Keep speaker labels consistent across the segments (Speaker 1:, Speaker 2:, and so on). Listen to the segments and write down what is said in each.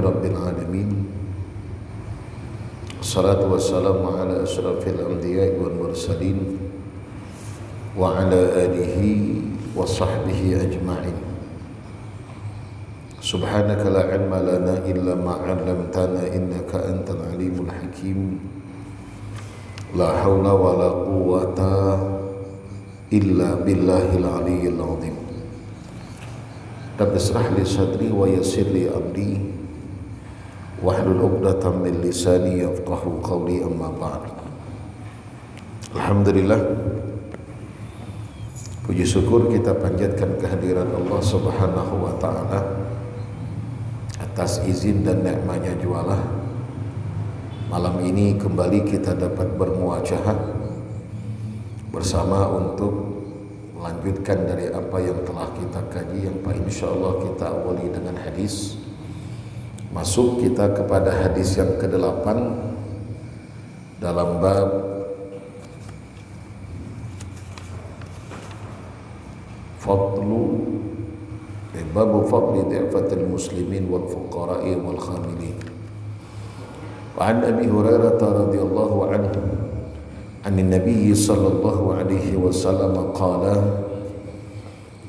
Speaker 1: Rabbil Alamin. Assalatu wassalamu ala ashrafil anbiya'i wal mursalin wa ala alihi wa sahbihi ajma'in. Subhanaka la ilma lana illa ma 'allamtana innaka antal alimul hakim. La haula wa la quwwata illa billahil aliyyil azim. Rabbi shrah li sadri wa yassir li amri wahlul 'uqdatam min lisani yafqahu qawli, amma ba'd. Alhamdulillah, puji syukur kita panjatkan kehadiran Allah Subhanahu wa taala atas izin dan nikmatnya jualah. Malam ini kembali kita dapat bermuajahah bersama untuk melanjutkan dari apa yang telah kita kaji, yang insyaallah kita awali dengan hadis. Masuk kita kepada hadis yang ke-8 dalam bab fadli di'fatil muslimin wal fuqara'i wal khamilin. Wa an Abi Hurairah radhiyallahu anhu عن النبي صلى الله عليه وسلم قال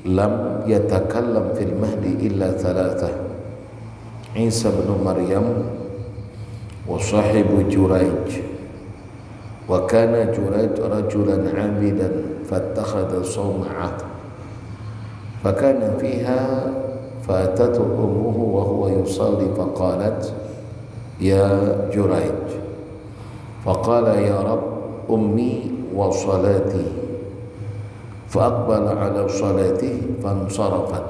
Speaker 1: لم يتكلم في المهد إلا ثلاثة: عيسى بن مريم وصاحب جريج. وكان جريج رجلا عابدا فاتخذ صومعة فكان فيها فأتته أمه وهو يصلي فقالت: يا جريج. فقال: يا رب أمي وصلاتي. فأقبل على صلاته فانصرفت.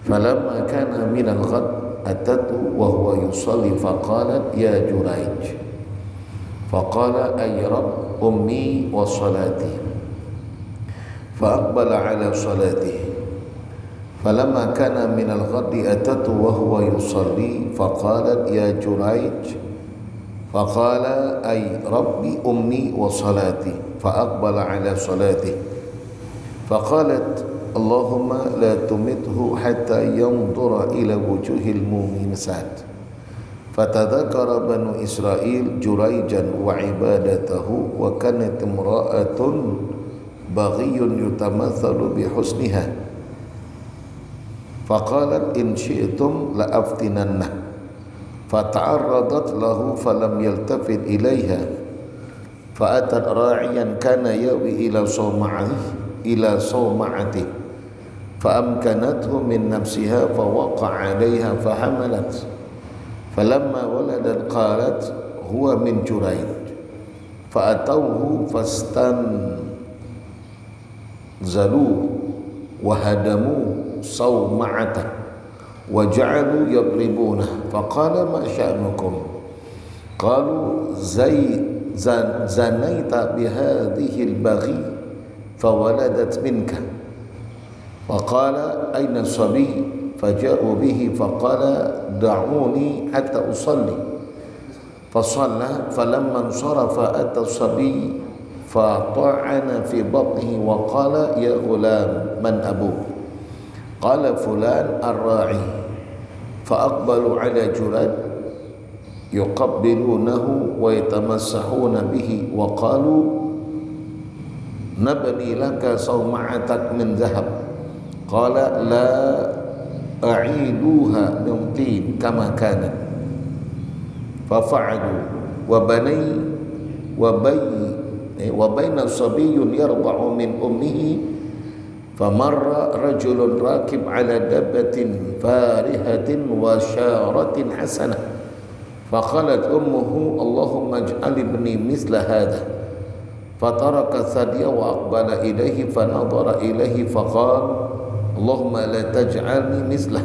Speaker 1: فلما كان من الغد أتته وهو يصلي فقالت: يا جريج. فقال: أي رب أمي وصلاتي. فأقبل على صلاته. فلما كان من الغد أتته وهو يصلي فقالت: يا جريج. فقال: أي ربي أمي وصلاتي. فأقبل على صلاته. فقالت: اللهم لا تمته حتى ينظر إلى وجوه المومسات. فتذكر بنو إسرائيل جريجا وعبادته، وكانت امرأة بغي يتمثل بحسنها. فقالت: إن شئتم لأفتننه. فتعرضت له فلم يلتفت إليها، فأتت راعيا كان يأوي إلى صومعته فأمكنته من نفسها فوقع عليها فحملت. فلما ولدت قالت: هو من جريج. فأتوه فاستنزلوه وهدموا صومعته وجعلوا يضربونه. فقال: ما شأنكم؟ قالوا: زنيت بهذه البغي فولدت منك. فقال: أين الصبي؟ فجاءوا به فقال: دعوني حتى أصلي. فصلى. فلما انصرف أتى الصبي فطعن في بطنه وقال: يا غلام، من أبوك؟ قال: فلان الراعي. فأقبلوا على جريج يقبلونه ويتمسحون به وقالوا: نبني لك صومعتك من ذهب. قال: لا، أعيدوها من طين كما كانت. ففعلوا. وبين صبي يرضع من أمه فمر رجل راكب على دابة فارهة وشارة حسنة. فقالت أمه: اللهم اجعل ابني مثل هذا. فترك الثدي وأقبل إليه فنظر إليه فقال: اللهم لا تجعلني مثله.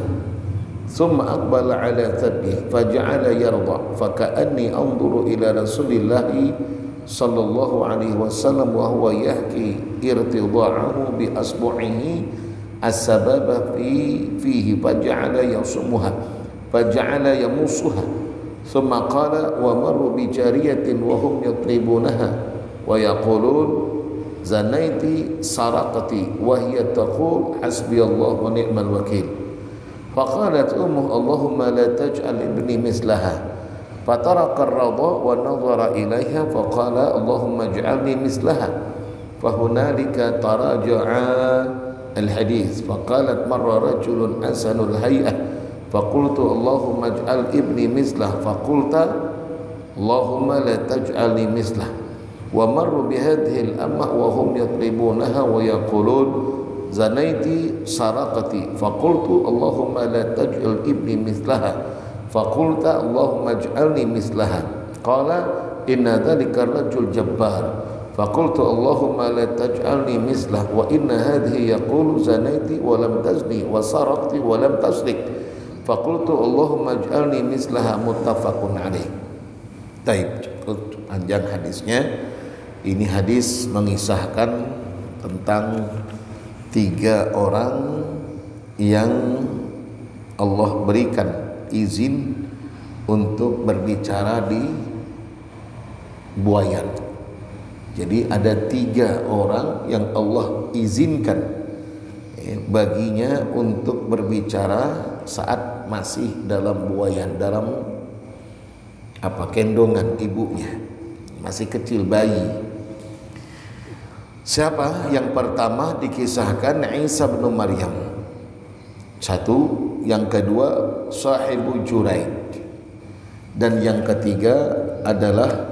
Speaker 1: ثم أقبل على ثديه فجعل يرضع فكأني أنظر إلى رسول الله صلى الله عليه وسلم وهو يحكي ارتضاعه بأصبعه السبابة فيه فجعل يصمها فجعل يمصها. ثم قال: ومروا بجارية وهم يطلبونها ويقولون: زنيت سرقتي، وهي تقول: حسبي الله ونعم الوكيل. Faqalat ummuhu Allahumma la taj'al ibni mislaha. Fataraka ar-radha wa nadhara ilaiha faqala Allahumma ij'alni mislaha. Fahunalika taraja'a al-hadits. Faqalat marra rajulun hasanul hay'ah faqultu Allahumma ij'al ibni mislah. Faqulta Allahumma la taj'alni mislah. Wa marru bihadhihi al-amma wa hum yatlibunaha wa yaqulun zanaiti saraqati. Faqultu Allahumma la taj'al ibni mislaha. Faqulta Allahumma ij'alni mislaha. Qala inna dhalika ar-rajul jabbar. Faqultu Allahumma la taj'alni mislah wa inna hadhihi yaqulu zanaiti wa lam tazni wa saraqti wa lam tasrik. Faqultu Allahumma ij'alni mislaha. Muttafaqun alaih. Taib, panjang hadisnya. Ini hadis mengisahkan tentang 3 orang yang Allah berikan izin untuk berbicara di buayan. Jadi ada 3 orang yang Allah izinkan baginya untuk berbicara saat masih dalam buayan, dalam kendongan ibunya, masih kecil, bayi. Siapa? Yang pertama dikisahkan Isa bin Maryam. 1, yang kedua sahibu Juraid, dan yang ketiga adalah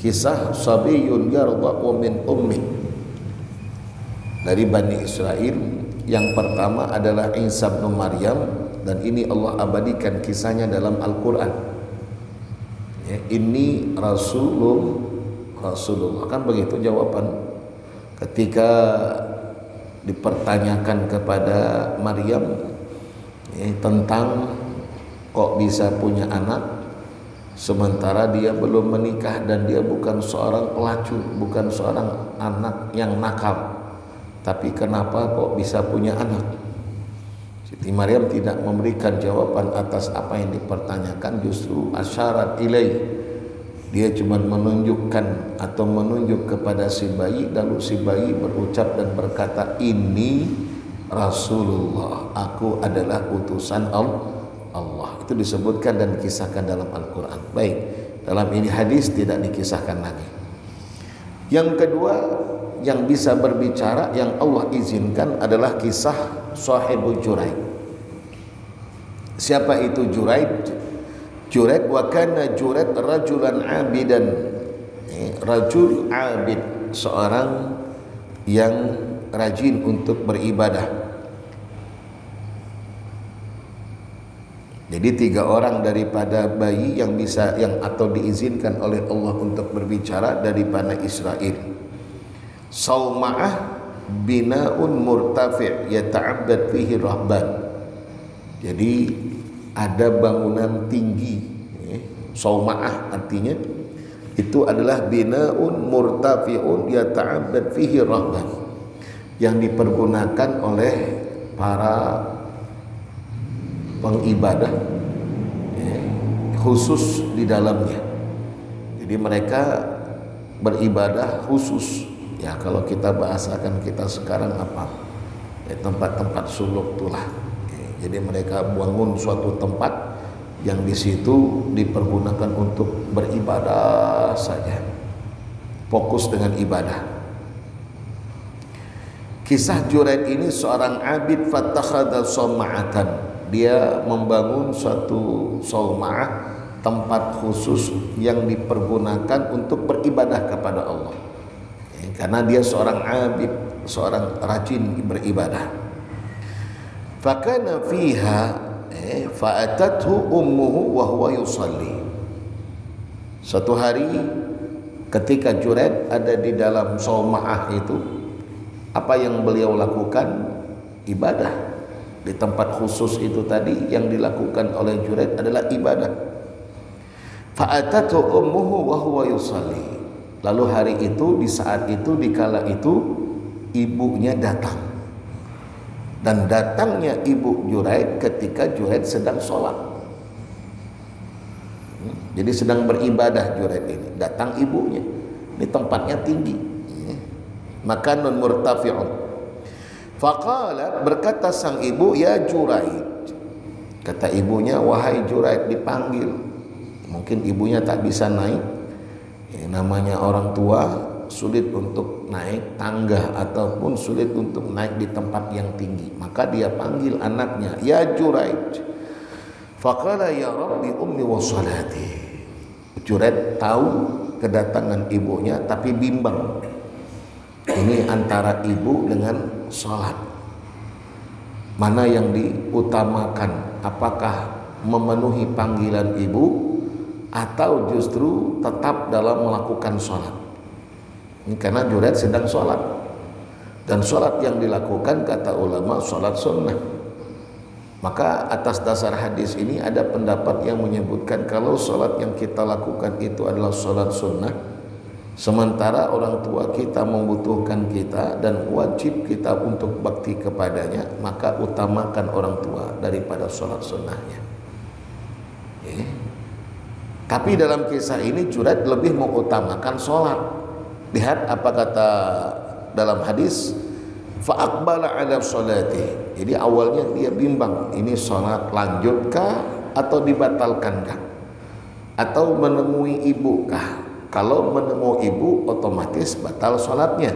Speaker 1: kisah sabiyun yarda'u min ummi dari Bani Israel. Yang pertama adalah Isa bin Maryam, dan ini Allah abadikan kisahnya dalam Al-Quran. Ini Rasulullah, kan begitu jawaban ketika dipertanyakan kepada Maryam tentang kok bisa punya anak sementara dia belum menikah dan dia bukan seorang pelacur, bukan seorang anak yang nakal, tapi kenapa kok bisa punya anak? Siti Maryam tidak memberikan jawaban atas apa yang dipertanyakan, justru asyarat ilaih. Dia cuma menunjukkan atau menunjuk kepada si bayi, lalu si bayi berucap dan berkata, ini Rasulullah, aku adalah utusan Allah. Itu disebutkan dan dikisahkan dalam Al-Quran. Baik, dalam ini hadis tidak dikisahkan lagi. Yang kedua yang bisa berbicara yang Allah izinkan adalah kisah sahibu Juraid. Siapa itu Juraid? Juraid wa kana Juraid rajulan abidan. Rajul abid, seorang yang rajin untuk beribadah. Jadi 3 orang daripada bayi yang bisa atau diizinkan oleh Allah untuk berbicara dari Bani Israel. Sauma'ah bina'un murtafi' yata'abbad fihi rahban. Jadi ada bangunan tinggi. Sauma'ah artinya itu adalah bina'un murtafi'un yata'abbad fihi rahban, yang dipergunakan oleh para pengibadah khusus di dalamnya. Jadi mereka beribadah khusus. Ya kalau kita bahasakan kita sekarang apa? Tempat-tempat suluk itulah. Jadi mereka bangun suatu tempat yang di situ dipergunakan untuk beribadah saja. Fokus dengan ibadah. Kisah Juraid ini seorang abid fattakhadha sauma'atan. Dia membangun suatu sauma'ah, tempat khusus yang dipergunakan untuk beribadah kepada Allah. Karena dia seorang abid, seorang rajin beribadah. Fakana fiha fa'atathu ummuhu wa huwa yusalli. Suatu hari ketika Juraid ada di dalam sauma'ah itu, apa yang beliau lakukan? Ibadah. Di tempat khusus itu tadi yang dilakukan oleh Juraid adalah ibadah. Fa'atathu ummuhu wa huwa yusalli. Lalu hari itu, di saat itu, di kala itu ibunya datang. Dan datangnya ibu Juraid ketika Juraid sedang sholat. Jadi sedang beribadah Juraid ini, datang ibunya. Ini tempatnya tinggi, makanun murtafi'un. Faqalat, berkata sang ibu, ya Juraid, Kata ibunya, wahai Juraid, dipanggil. Mungkin ibunya tak bisa naik. Namanya orang tua sulit untuk naik tangga ataupun sulit untuk naik di tempat yang tinggi. Maka dia panggil anaknya, ya Juraid. Faqala ya Rabbi ummi wa salati. Juraid tahu kedatangan ibunya tapi bimbang. Ini antara ibu dengan sholat, mana yang diutamakan? Apakah memenuhi panggilan ibu atau justru tetap dalam melakukan sholat? Ini karena Juraid sedang sholat, dan sholat yang dilakukan kata ulama sholat sunnah. Maka atas dasar hadis ini ada pendapat yang menyebutkan kalau sholat yang kita lakukan itu adalah sholat sunnah, sementara orang tua kita membutuhkan kita dan wajib kita untuk bakti kepadanya, maka utamakan orang tua daripada sholat sunnahnya. Tapi dalam kisah ini Juraid lebih mengutamakan sholat. Lihat apa kata dalam hadis, fa'aqbala ala sholati. Jadi awalnya dia bimbang, ini sholat lanjutkah atau dibatalkankah, atau menemui ibukah? Kalau menemui ibu otomatis batal sholatnya,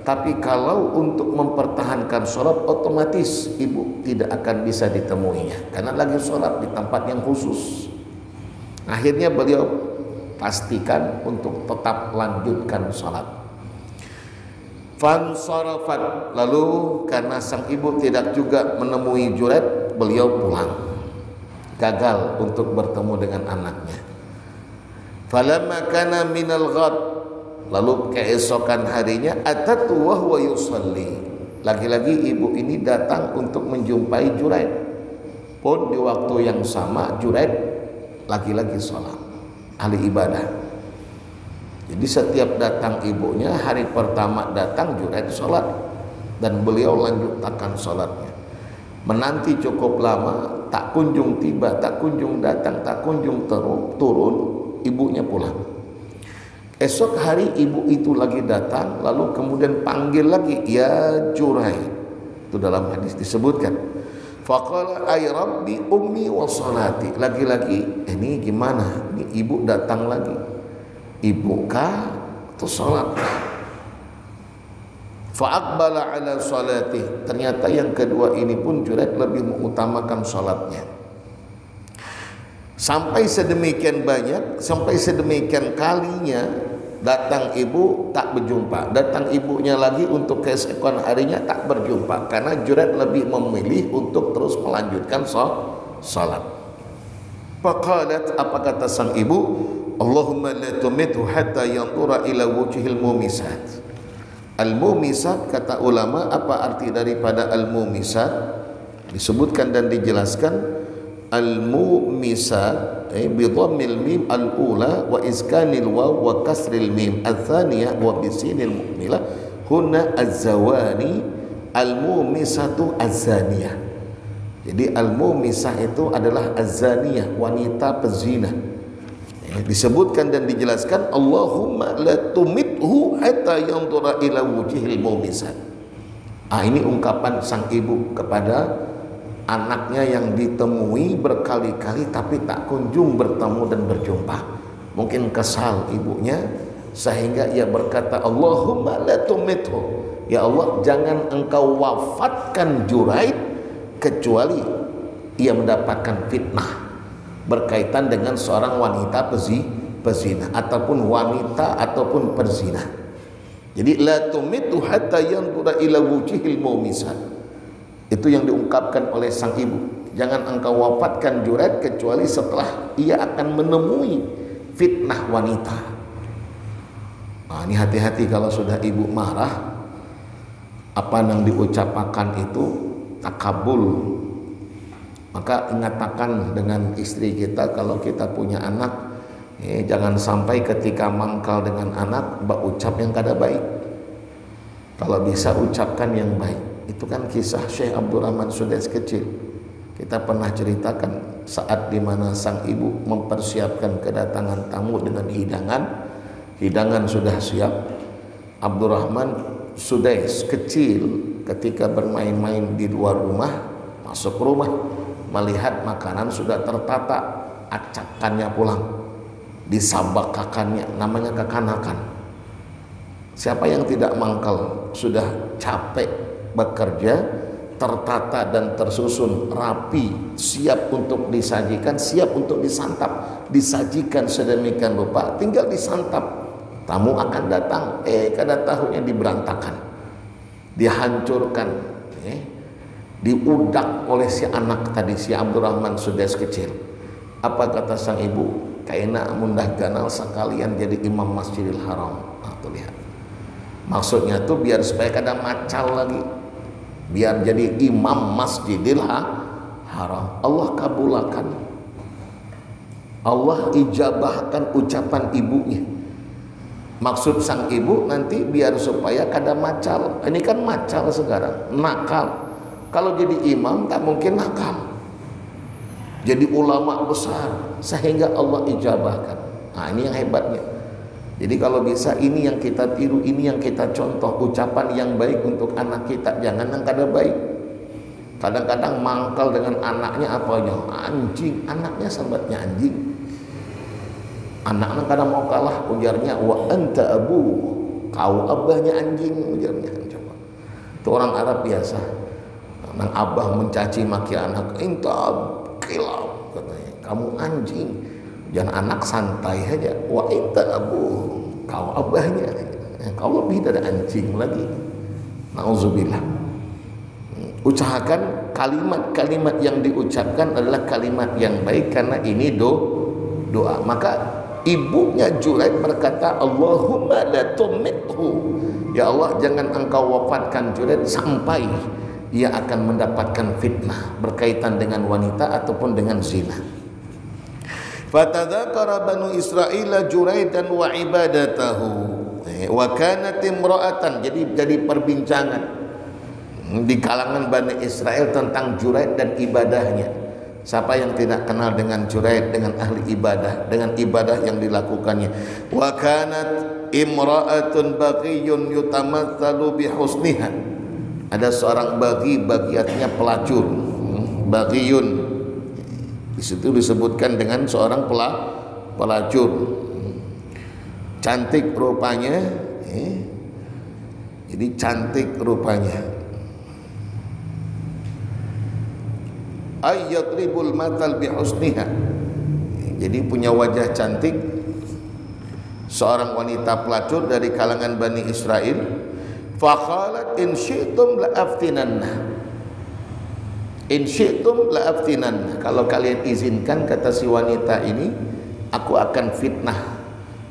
Speaker 1: tapi kalau untuk mempertahankan sholat otomatis ibu tidak akan bisa ditemuinya karena lagi sholat di tempat yang khusus. Akhirnya beliau pastikan untuk tetap lanjutkan sholat. Fansarafat, lalu karena sang ibu tidak juga menemui Juraid, beliau pulang, gagal untuk bertemu dengan anaknya. Falamma kana minal ghad, lalu keesokan harinya, atatu wa huwa yusalli. Lagi-lagi ibu ini datang untuk menjumpai Juraid. Pun di waktu yang sama Juraid lagi-lagi sholat, ahli ibadah. Jadi setiap datang ibunya, hari pertama datang Juraid sholat, dan beliau lanjutkan sholatnya. Menanti cukup lama, tak kunjung tiba, tak kunjung datang, tak kunjung turun, ibunya pulang. Esok hari ibu itu lagi datang, lalu kemudian panggil lagi, ya Juraid. Itu dalam hadis disebutkan. Faqala ay Rabbi ummi wa salati. Lagi-lagi, ini gimana? Ini ibu datang lagi. Ibu kah atau sholat? Fa'aqbala ala sholati. Ternyata yang kedua ini pun Juraid lebih mengutamakan sholatnya. Sampai sedemikian banyak, sampai sedemikian kalinya datang ibu tak berjumpa, datang ibunya lagi untuk keesokan harinya tak berjumpa, karena Juraid lebih memilih untuk terus melanjutkan sholat. Faqalat, apa kata sang ibu? Allahumma la tumithu hatta yanzura ila wujhil mumisat. Al-mumisat, kata ulama, apa arti daripada al-mumisat? Disebutkan dan dijelaskan, al-mumisat bi dhammil mim al-ula wa iskanil waw wa kasril mim al-thaniyah wa bisinil mu'milah huna az-zawani. Al-mumisatu az-zaniyah. Jadi al-mumisah itu adalah az-zaniyah, wanita pezina. Disebutkan dan dijelaskan, Allahumma la tumithu hatta yanzura ila wujhil mumisat. Ini ungkapan sang ibu kepada anaknya yang ditemui berkali-kali tapi tak kunjung bertemu dan berjumpa. Mungkin kesal ibunya sehingga ia berkata, Allahumma la tumithu, ya Allah, jangan engkau wafatkan Juraid kecuali ia mendapatkan fitnah berkaitan dengan seorang wanita pezina ataupun wanita ataupun perzina. Jadi la tumitu hatta yanzura ila wujhil mumisat. Itu yang diungkapkan oleh sang ibu. Jangan engkau wafatkan Juraid kecuali setelah ia akan menemui fitnah wanita. Ini hati-hati kalau sudah ibu marah, apa yang diucapkan itu takabul. Maka ingatkan dengan istri kita, kalau kita punya anak, jangan sampai ketika mangkal dengan anak ucap yang kada baik. Kalau bisa ucapkan yang baik. Itu kan kisah Syekh Abdurrahman Sudais kecil. Kita pernah ceritakan saat dimana sang ibu mempersiapkan kedatangan tamu dengan hidangan. Hidangan sudah siap. Abdurrahman Sudais kecil ketika bermain-main di luar rumah, masuk rumah, melihat makanan sudah tertata, acakannya pulang, disabakakannya, namanya kekanakan. Siapa yang tidak mangkal, sudah capek bekerja, tertata dan tersusun rapi, siap untuk disajikan, siap untuk disantap, disajikan sedemikian rupa, tinggal disantap. Tamu akan datang, kada tahunya diberantakan, dihancurkan, diudak oleh si anak tadi, si Abdurrahman Sudais kecil. Apa kata sang ibu? Kaina mundah ganal sekalian jadi imam Masjidil Haram. Nah, tuh lihat. Maksudnya tuh biar supaya kada macal lagi, biar jadi imam Masjidil Haram. Allah kabulakan, Allah ijabahkan ucapan ibunya. Maksud sang ibu nanti biar supaya kada macal. Ini kan macal sekarang, nakal. Kalau jadi imam tak mungkin nakal, jadi ulama besar sehingga Allah ijabahkan. Nah, ini yang hebatnya. Jadi kalau bisa ini yang kita tiru, ini yang kita contoh, ucapan yang baik untuk anak kita, jangan yang kada baik. Kadang-kadang mangkal dengan anaknya apanya? Anjing, anaknya sambatnya anjing. Anaknya kadang mau kalah, ujarnya wa anta abu, kau abahnya anjing, ujarnya. Coba. Itu orang Arab biasa. Nang abah mencaci maki anak, inta kilap, katanya, kamu anjing. Jangan anak santai aja, wa inta abu, kau abahnya, kau lebih dari anjing lagi. Nauzubillah. Usahakan kalimat-kalimat yang diucapkan adalah kalimat yang baik, karena ini doa. Maka ibunya Juraid berkata, Allahumma la tumithu, ya Allah jangan engkau wafatkan Juraid sampai ia akan mendapatkan fitnah berkaitan dengan wanita ataupun dengan zina. Fatadzakara banu Israil Juraidan wa ibadatahu wa kanat imra'atan. Jadi perbincangan di kalangan Bani Israel tentang Juraid dan ibadahnya. Siapa yang tidak kenal dengan Juraid, dengan ahli ibadah, dengan ibadah yang dilakukannya. Wa kanat imra'atun baghiyun yutamatsalu bi husniha. Ada seorang bagi artinya pelacur, baghiyun. Di situ disebutkan dengan seorang pelacur, cantik rupanya, jadi cantik rupanya. Ayyatribul matal bihusniha, jadi punya wajah cantik, seorang wanita pelacur dari kalangan Bani Israel. Fakhalat in syi'tum la'aftinanna, in syi'tum la'aftinanna, kalau kalian izinkan, kata si wanita ini, aku akan fitnah,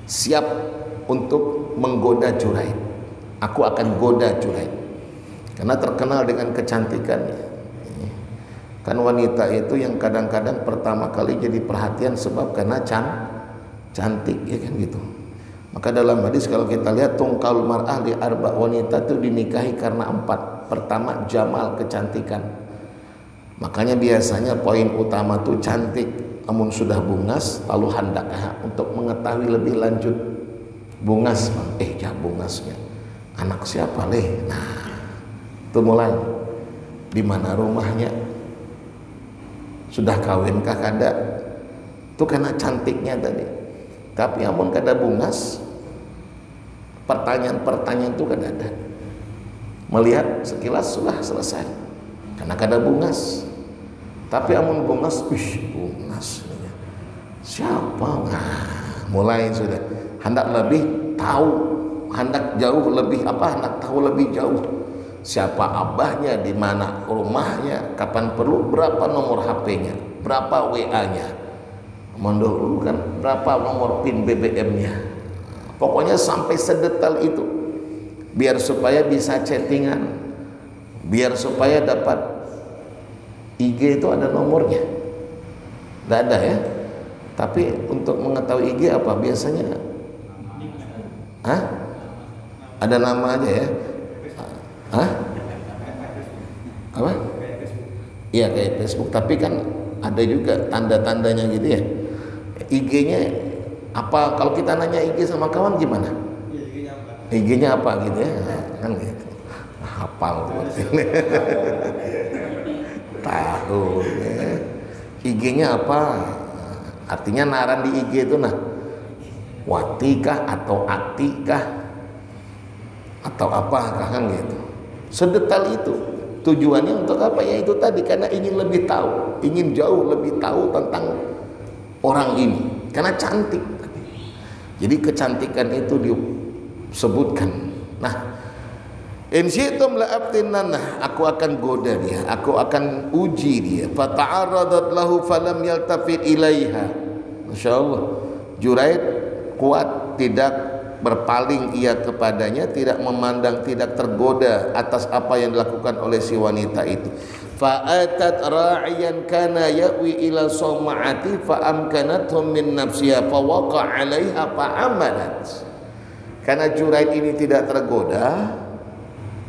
Speaker 1: siap untuk menggoda Juraid, aku akan goda Juraid, karena terkenal dengan kecantikannya. Kan wanita itu yang kadang-kadang pertama kali jadi perhatian sebab karena cantik, ya kan gitu. Maka dalam hadis kalau kita lihat, tungkal mar'ah li arba, wanita itu dinikahi karena 4. Pertama jamal, kecantikan. Makanya biasanya poin utama tuh cantik. Namun sudah bungas lalu hendak untuk mengetahui lebih lanjut, bungas, bungasnya anak siapa leh. Nah, itu mulai di mana rumahnya, sudah kawinkah kada. Itu karena cantiknya tadi. Tapi amun kada bungas, pertanyaan-pertanyaan itu kada ada. Melihat sekilas sudah selesai karena kada bungas. Tapi amun bungas, bungas siapa? Nah, mulai sudah hendak lebih tahu, hendak jauh lebih hendak tahu lebih jauh. Siapa abahnya, di mana rumahnya, kapan perlu, berapa nomor HP-nya, berapa WA-nya. Mendahulu kan berapa nomor PIN BBM-nya. Pokoknya sampai sedetail itu, biar supaya bisa chattingan, biar supaya dapat IG itu ada nomornya. Tidak ada ya. Tapi untuk mengetahui IG apa biasanya? Ada nama aja ya. Apa? Iya kayak Facebook, tapi kan ada juga tanda-tandanya gitu ya. IG-nya apa? Kalau kita nanya IG sama kawan gimana? IG-nya apa gitu ya? Kan gitu. Hafal seperti ini. Tahu ya. IG-nya apa? Artinya naran di IG itu nah Wati kah atau Ati kah atau apakah kan gitu. Sedetail itu. Tujuannya untuk apa? Ya itu tadi, karena ingin lebih tahu, ingin jauh lebih tahu tentang orang ini, karena cantik. Jadi kecantikan itu disebutkan. Nah, in syi'tum la'aftinanna, aku akan goda dia, aku akan uji dia. Fata'aradat lahu falam yaltafit ilaiha. Masyaallah, Juraid kuat, tidak berpaling ia kepadanya, tidak memandang, tidak tergoda atas apa yang dilakukan oleh si wanita itu. Fa'atat ra'iyan kana ya'wi ila sawma'ati fa'amkanathum min nafsiha fawaqa 'alaiha fa'amalat. Karena Juraid ini tidak tergoda,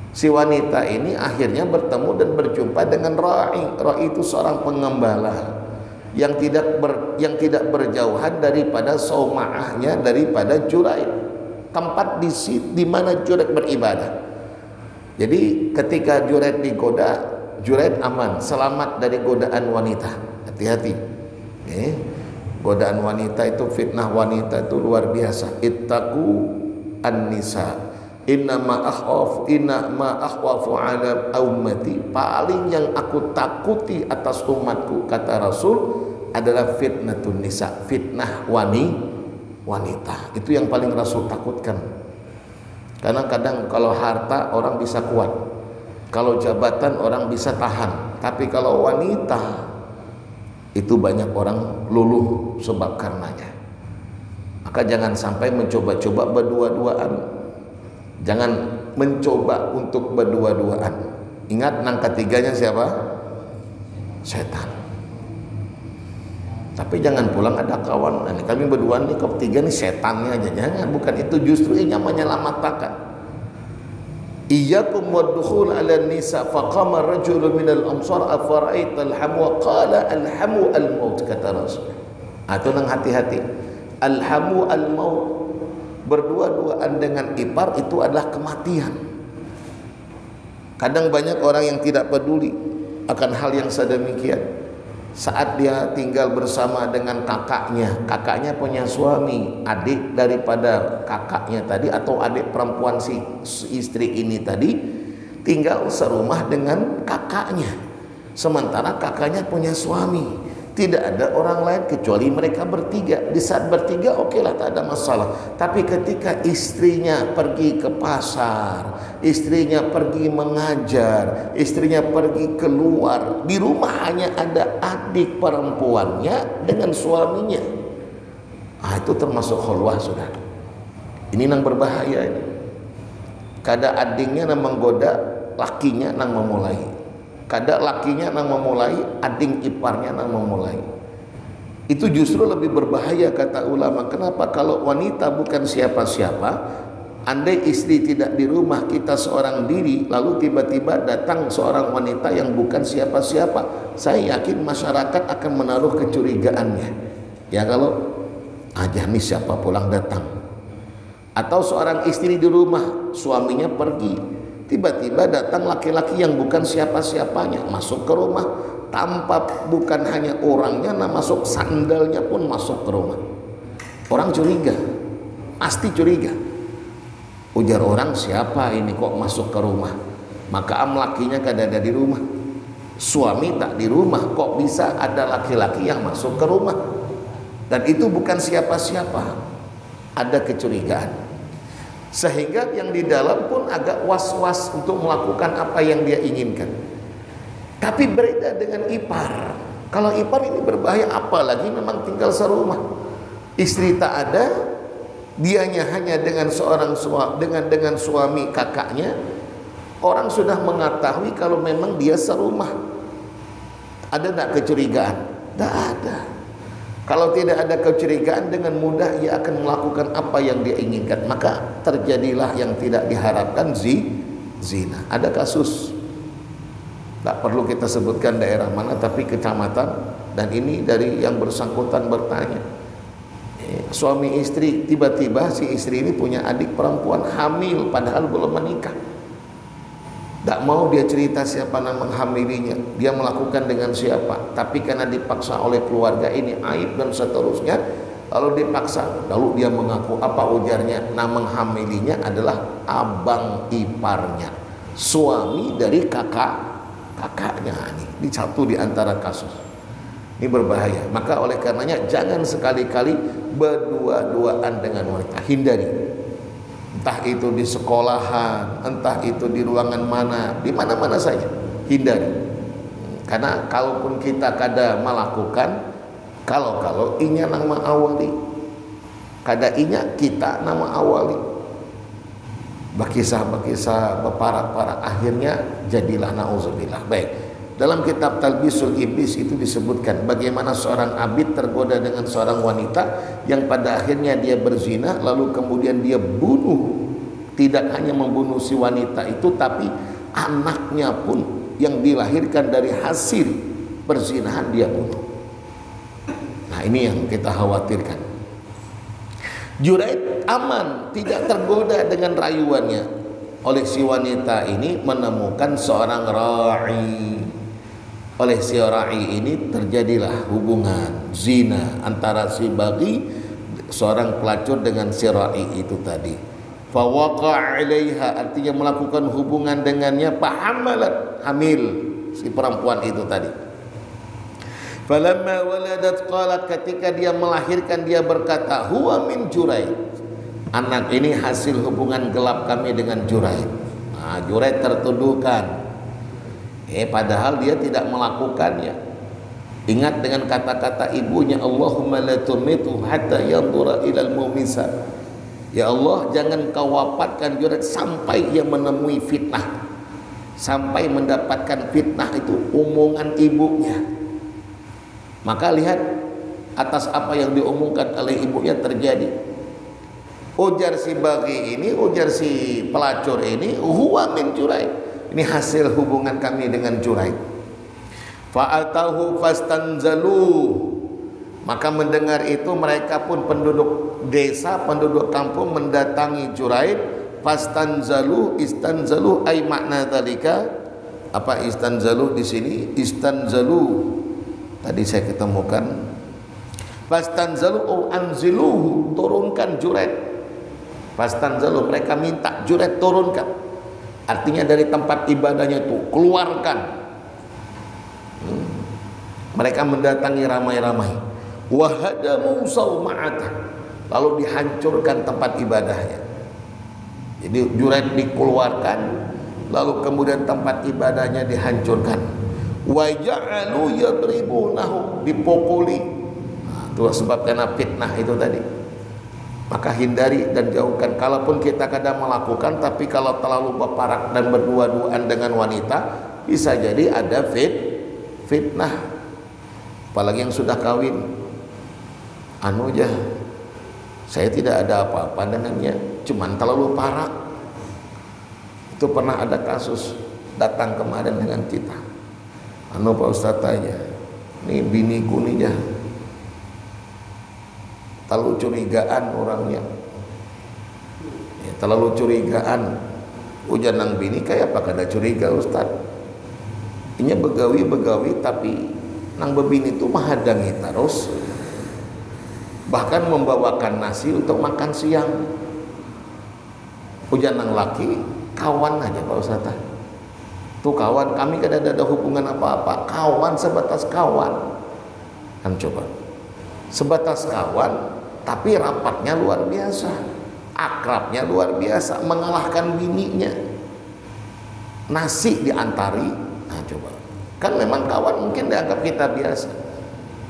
Speaker 1: si wanita ini akhirnya bertemu dan berjumpa dengan Ra'i. Ra'i itu seorang pengembala yang tidak berjauhan daripada sauma'ahnya, daripada Juraid, tempat di mana Juraid beribadah. Jadi ketika Juraid digoda, Juraid aman, selamat dari godaan wanita. Hati-hati. Godaan wanita itu, fitnah wanita itu luar biasa. Ittaqu an-nisa. Inna ma akhwafu ala ummati. Paling yang aku takuti atas umatku, kata Rasul, adalah fitnatun nisa, fitnah wanita. Itu yang paling Rasul takutkan. Karena kadang kalau harta orang bisa kuat, kalau jabatan orang bisa tahan, tapi kalau wanita itu banyak orang luluh sebab karenanya. Maka jangan sampai mencoba-coba berdua-duaan. Jangan mencoba untuk berdua-duaan. Ingat, nang ketiganya siapa? Setan. Tapi jangan pulang ada kawan, nah, kami berdua nih, ketiga nih setannya aja. Jangan, bukan itu, justru ini menyelamatkan. Iyyakum waddukhul ala nisa faqama rajulun minal amsar afara'aita alhamu qala alhamu almaut, kata Rasul. Atau nang hati-hati, alhamu almaut, berdua-duaan dengan ipar itu adalah kematian. Kadang banyak orang yang tidak peduli akan hal yang sedemikian. Saat dia tinggal bersama dengan kakaknya punya suami, adik daripada kakaknya tadi atau adik perempuan si istri ini tadi, tinggal serumah dengan kakaknya, sementara kakaknya punya suami. Tidak ada orang lain kecuali mereka bertiga. Di saat bertiga oke lah, tak ada masalah. Tapi ketika istrinya pergi ke pasar, istrinya pergi mengajar, istrinya pergi keluar, di rumah hanya ada adik perempuannya dengan suaminya, itu termasuk khulwah, saudara. Ini nang berbahaya ini. Kada adingnya nang menggoda, lakinya nang memulai. Kada lakinya nang memulai, ading iparnya nang memulai. Itu justru lebih berbahaya, kata ulama. Kenapa? Kalau wanita bukan siapa-siapa, andai istri tidak di rumah, kita seorang diri, lalu tiba-tiba datang seorang wanita yang bukan siapa-siapa, saya yakin masyarakat akan menaruh kecurigaannya. Ya, kalau aja nih siapa pulang datang. Atau seorang istri di rumah, suaminya pergi, tiba-tiba datang laki-laki yang bukan siapa-siapanya masuk ke rumah, tanpa bukan hanya orangnya, nah masuk sandalnya pun masuk ke rumah. Orang curiga, pasti curiga. Ujar orang, siapa ini kok masuk ke rumah? Maka lakinya kada ada di rumah, suami tak di rumah, kok bisa ada laki-laki yang masuk ke rumah? Dan itu bukan siapa-siapa. Ada kecurigaan. Sehingga yang di dalam pun agak was-was untuk melakukan apa yang dia inginkan. Tapi beda dengan ipar. Kalau ipar ini berbahaya, apalagi memang tinggal serumah. Istri tak ada, dianya hanya dengan dengan suami kakaknya. Orang sudah mengetahui kalau memang dia serumah. Ada tak kecurigaan? Tak ada. Kalau tidak ada kecurigaan, dengan mudah ia akan melakukan apa yang dia inginkan. Maka terjadilah yang tidak diharapkan, zina. Ada kasus, tak perlu kita sebutkan daerah mana, tapi kecamatan. Dan ini dari yang bersangkutan bertanya, suami istri, tiba-tiba si istri ini punya adik perempuan hamil padahal belum menikah. Tak mau dia cerita siapa nama menghamilinya, dia melakukan dengan siapa, tapi karena dipaksa oleh keluarga ini aib dan seterusnya, lalu dipaksa, lalu dia mengaku apa ujarnya, nama menghamilinya adalah abang iparnya, suami dari kakaknya. Ini satu di antara kasus. Ini berbahaya. Maka oleh karenanya jangan sekali-kali berdua-duaan dengan wanita, hindari. Entah itu di sekolahan, entah itu di ruangan mana, di mana-mana saja, hindari. Karena kalaupun kita kada melakukan, kalau inya nama awali, kada inya kita nama awali, berkisah berparak-parak, akhirnya jadilah na'udzubillah. Baik, dalam kitab Talbisul Iblis itu disebutkan bagaimana seorang abid tergoda dengan seorang wanita yang pada akhirnya dia berzina, lalu kemudian dia bunuh. Tidak hanya membunuh si wanita itu, tapi anaknya pun yang dilahirkan dari hasil perzinahan dia bunuh. Nah, ini yang kita khawatirkan. Juraid aman, tidak tergoda dengan rayuannya. Oleh si wanita ini menemukan seorang ra'i. Oleh si ra'i ini terjadilah hubungan zina antara si bagi, seorang pelacur, dengan si ra'i itu tadi. Fawaqa' 'alaiha, artinya melakukan hubungan dengannya, fahamalat, hamil si perempuan itu tadi. Falamma waladat qalat, ketika dia melahirkan dia berkata, huwa min Juraid, anak ini hasil hubungan gelap kami dengan Juraid. Nah, Juraid tertuduhkan, padahal dia tidak melakukannya. Ingat dengan kata-kata ibunya, Allahumma la tumitu hatta yanzura ilal mumisa. Ya Allah, jangan kau wafatkan Juraid sampai ia menemui fitnah, sampai mendapatkan fitnah itu omongan ibunya. Maka lihat atas apa yang diomongkan oleh ibunya terjadi. Ujar si bagi ini, ujar si pelacur ini, huwa min Juraid, ini hasil hubungan kami dengan Juraid. Fa'atahu fastanzalu, maka mendengar itu mereka pun penduduk desa, penduduk kampung mendatangi Juraid. Fastanzalu, istanzalu ay makna dzalika. Apa istanzalu di sini? Istanzalu tadi saya ketemukan, fastanzalu au anziluhu, turunkan Juraid. Fastanzalu, mereka minta Juraid turunkan, artinya dari tempat ibadahnya itu keluarkan. Mereka mendatangi ramai-ramai. Wahadamu sauma'atah, lalu dihancurkan tempat ibadahnya. Jadi Juraid dikeluarkan, lalu kemudian tempat ibadahnya dihancurkan. Wa ja'alu yadribunahu, dipukuli. Nah, itu sebab karena fitnah itu tadi. Maka hindari dan jauhkan. Kalaupun kita kadang melakukan, tapi kalau terlalu berparak dan berdua-duaan dengan wanita, bisa jadi ada fitnah. Apalagi yang sudah kawin, saya tidak ada apa-apa dengannya, cuman terlalu parah. Itu pernah ada kasus datang kemarin dengan kita. Pak Ustadz tanya, ini biniku nih ya, terlalu curigaan orangnya, terlalu curigaan. Ujar nang bini, kayak apa kada curiga Ustadz? Ini begawi tapi nang bebini itu menghadangi terus, bahkan membawakan nasi untuk makan siang. Ujar nang laki, kawan aja Pak Ustadz. Tuh kawan, kami kada ada hubungan apa-apa, kawan, sebatas kawan. Kan coba, sebatas kawan, tapi rapatnya luar biasa, akrabnya luar biasa, mengalahkan bininya. Nasi diantari, nah coba, kan memang kawan mungkin dianggap kita biasa,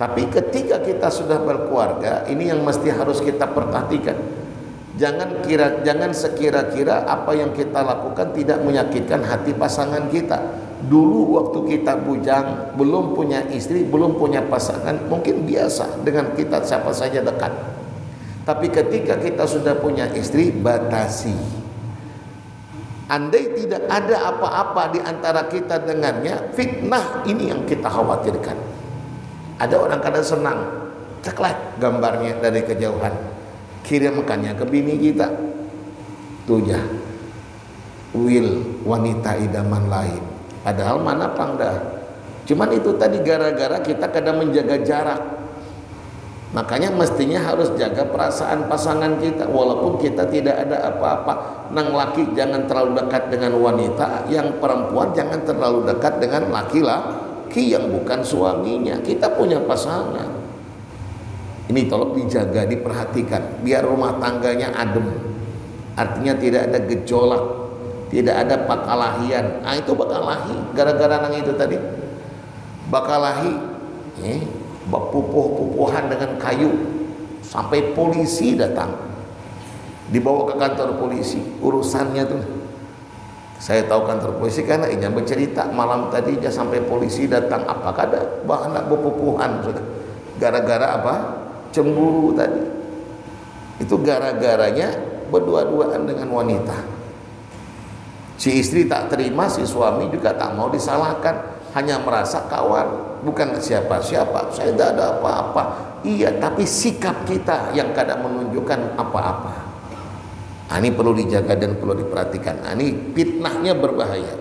Speaker 1: tapi ketika kita sudah berkeluarga, ini yang mesti harus kita perhatikan. Jangan sekira-kira apa yang kita lakukan tidak menyakitkan hati pasangan kita. Dulu waktu kita bujang, belum punya istri, belum punya pasangan, mungkin biasa dengan kita siapa saja dekat. Tapi ketika kita sudah punya istri, batasi. Andai tidak ada apa-apa di antara kita dengannya, fitnah ini yang kita khawatirkan. Ada orang kadang senang, ceklek gambarnya dari kejauhan, kirimkannya ke bini kita. Tuh ya, wanita idaman lain. Padahal mana pangdah. Cuman itu tadi gara-gara kita kadang menjaga jarak. Makanya mestinya harus jaga perasaan pasangan kita, walaupun kita tidak ada apa-apa. Nang laki jangan terlalu dekat dengan wanita, yang perempuan jangan terlalu dekat dengan laki-laki yang bukan suaminya. Kita punya pasangan. Ini tolong dijaga, diperhatikan, biar rumah tangganya adem. Artinya tidak ada gejolak, tidak ada pakalahian. Itu bakalahi, gara-gara nang itu tadi. Bakalahi, pupuhan dengan kayu, sampai polisi datang, dibawa ke kantor polisi. Urusannya tuh, saya tahu kantor polisi karena ini bercerita malam tadi dia sampai polisi datang. Apakah ada bahan pupuhan sudah? Gara-gara apa? Cemburu tadi. Itu gara-garanya berdua-duaan dengan wanita. Si istri tak terima, si suami juga tak mau disalahkan, hanya merasa kawan, bukan siapa-siapa, saya tidak ada apa-apa. Iya, tapi sikap kita yang kadang menunjukkan apa-apa. Ini perlu dijaga dan perlu diperhatikan. Ini fitnahnya berbahaya.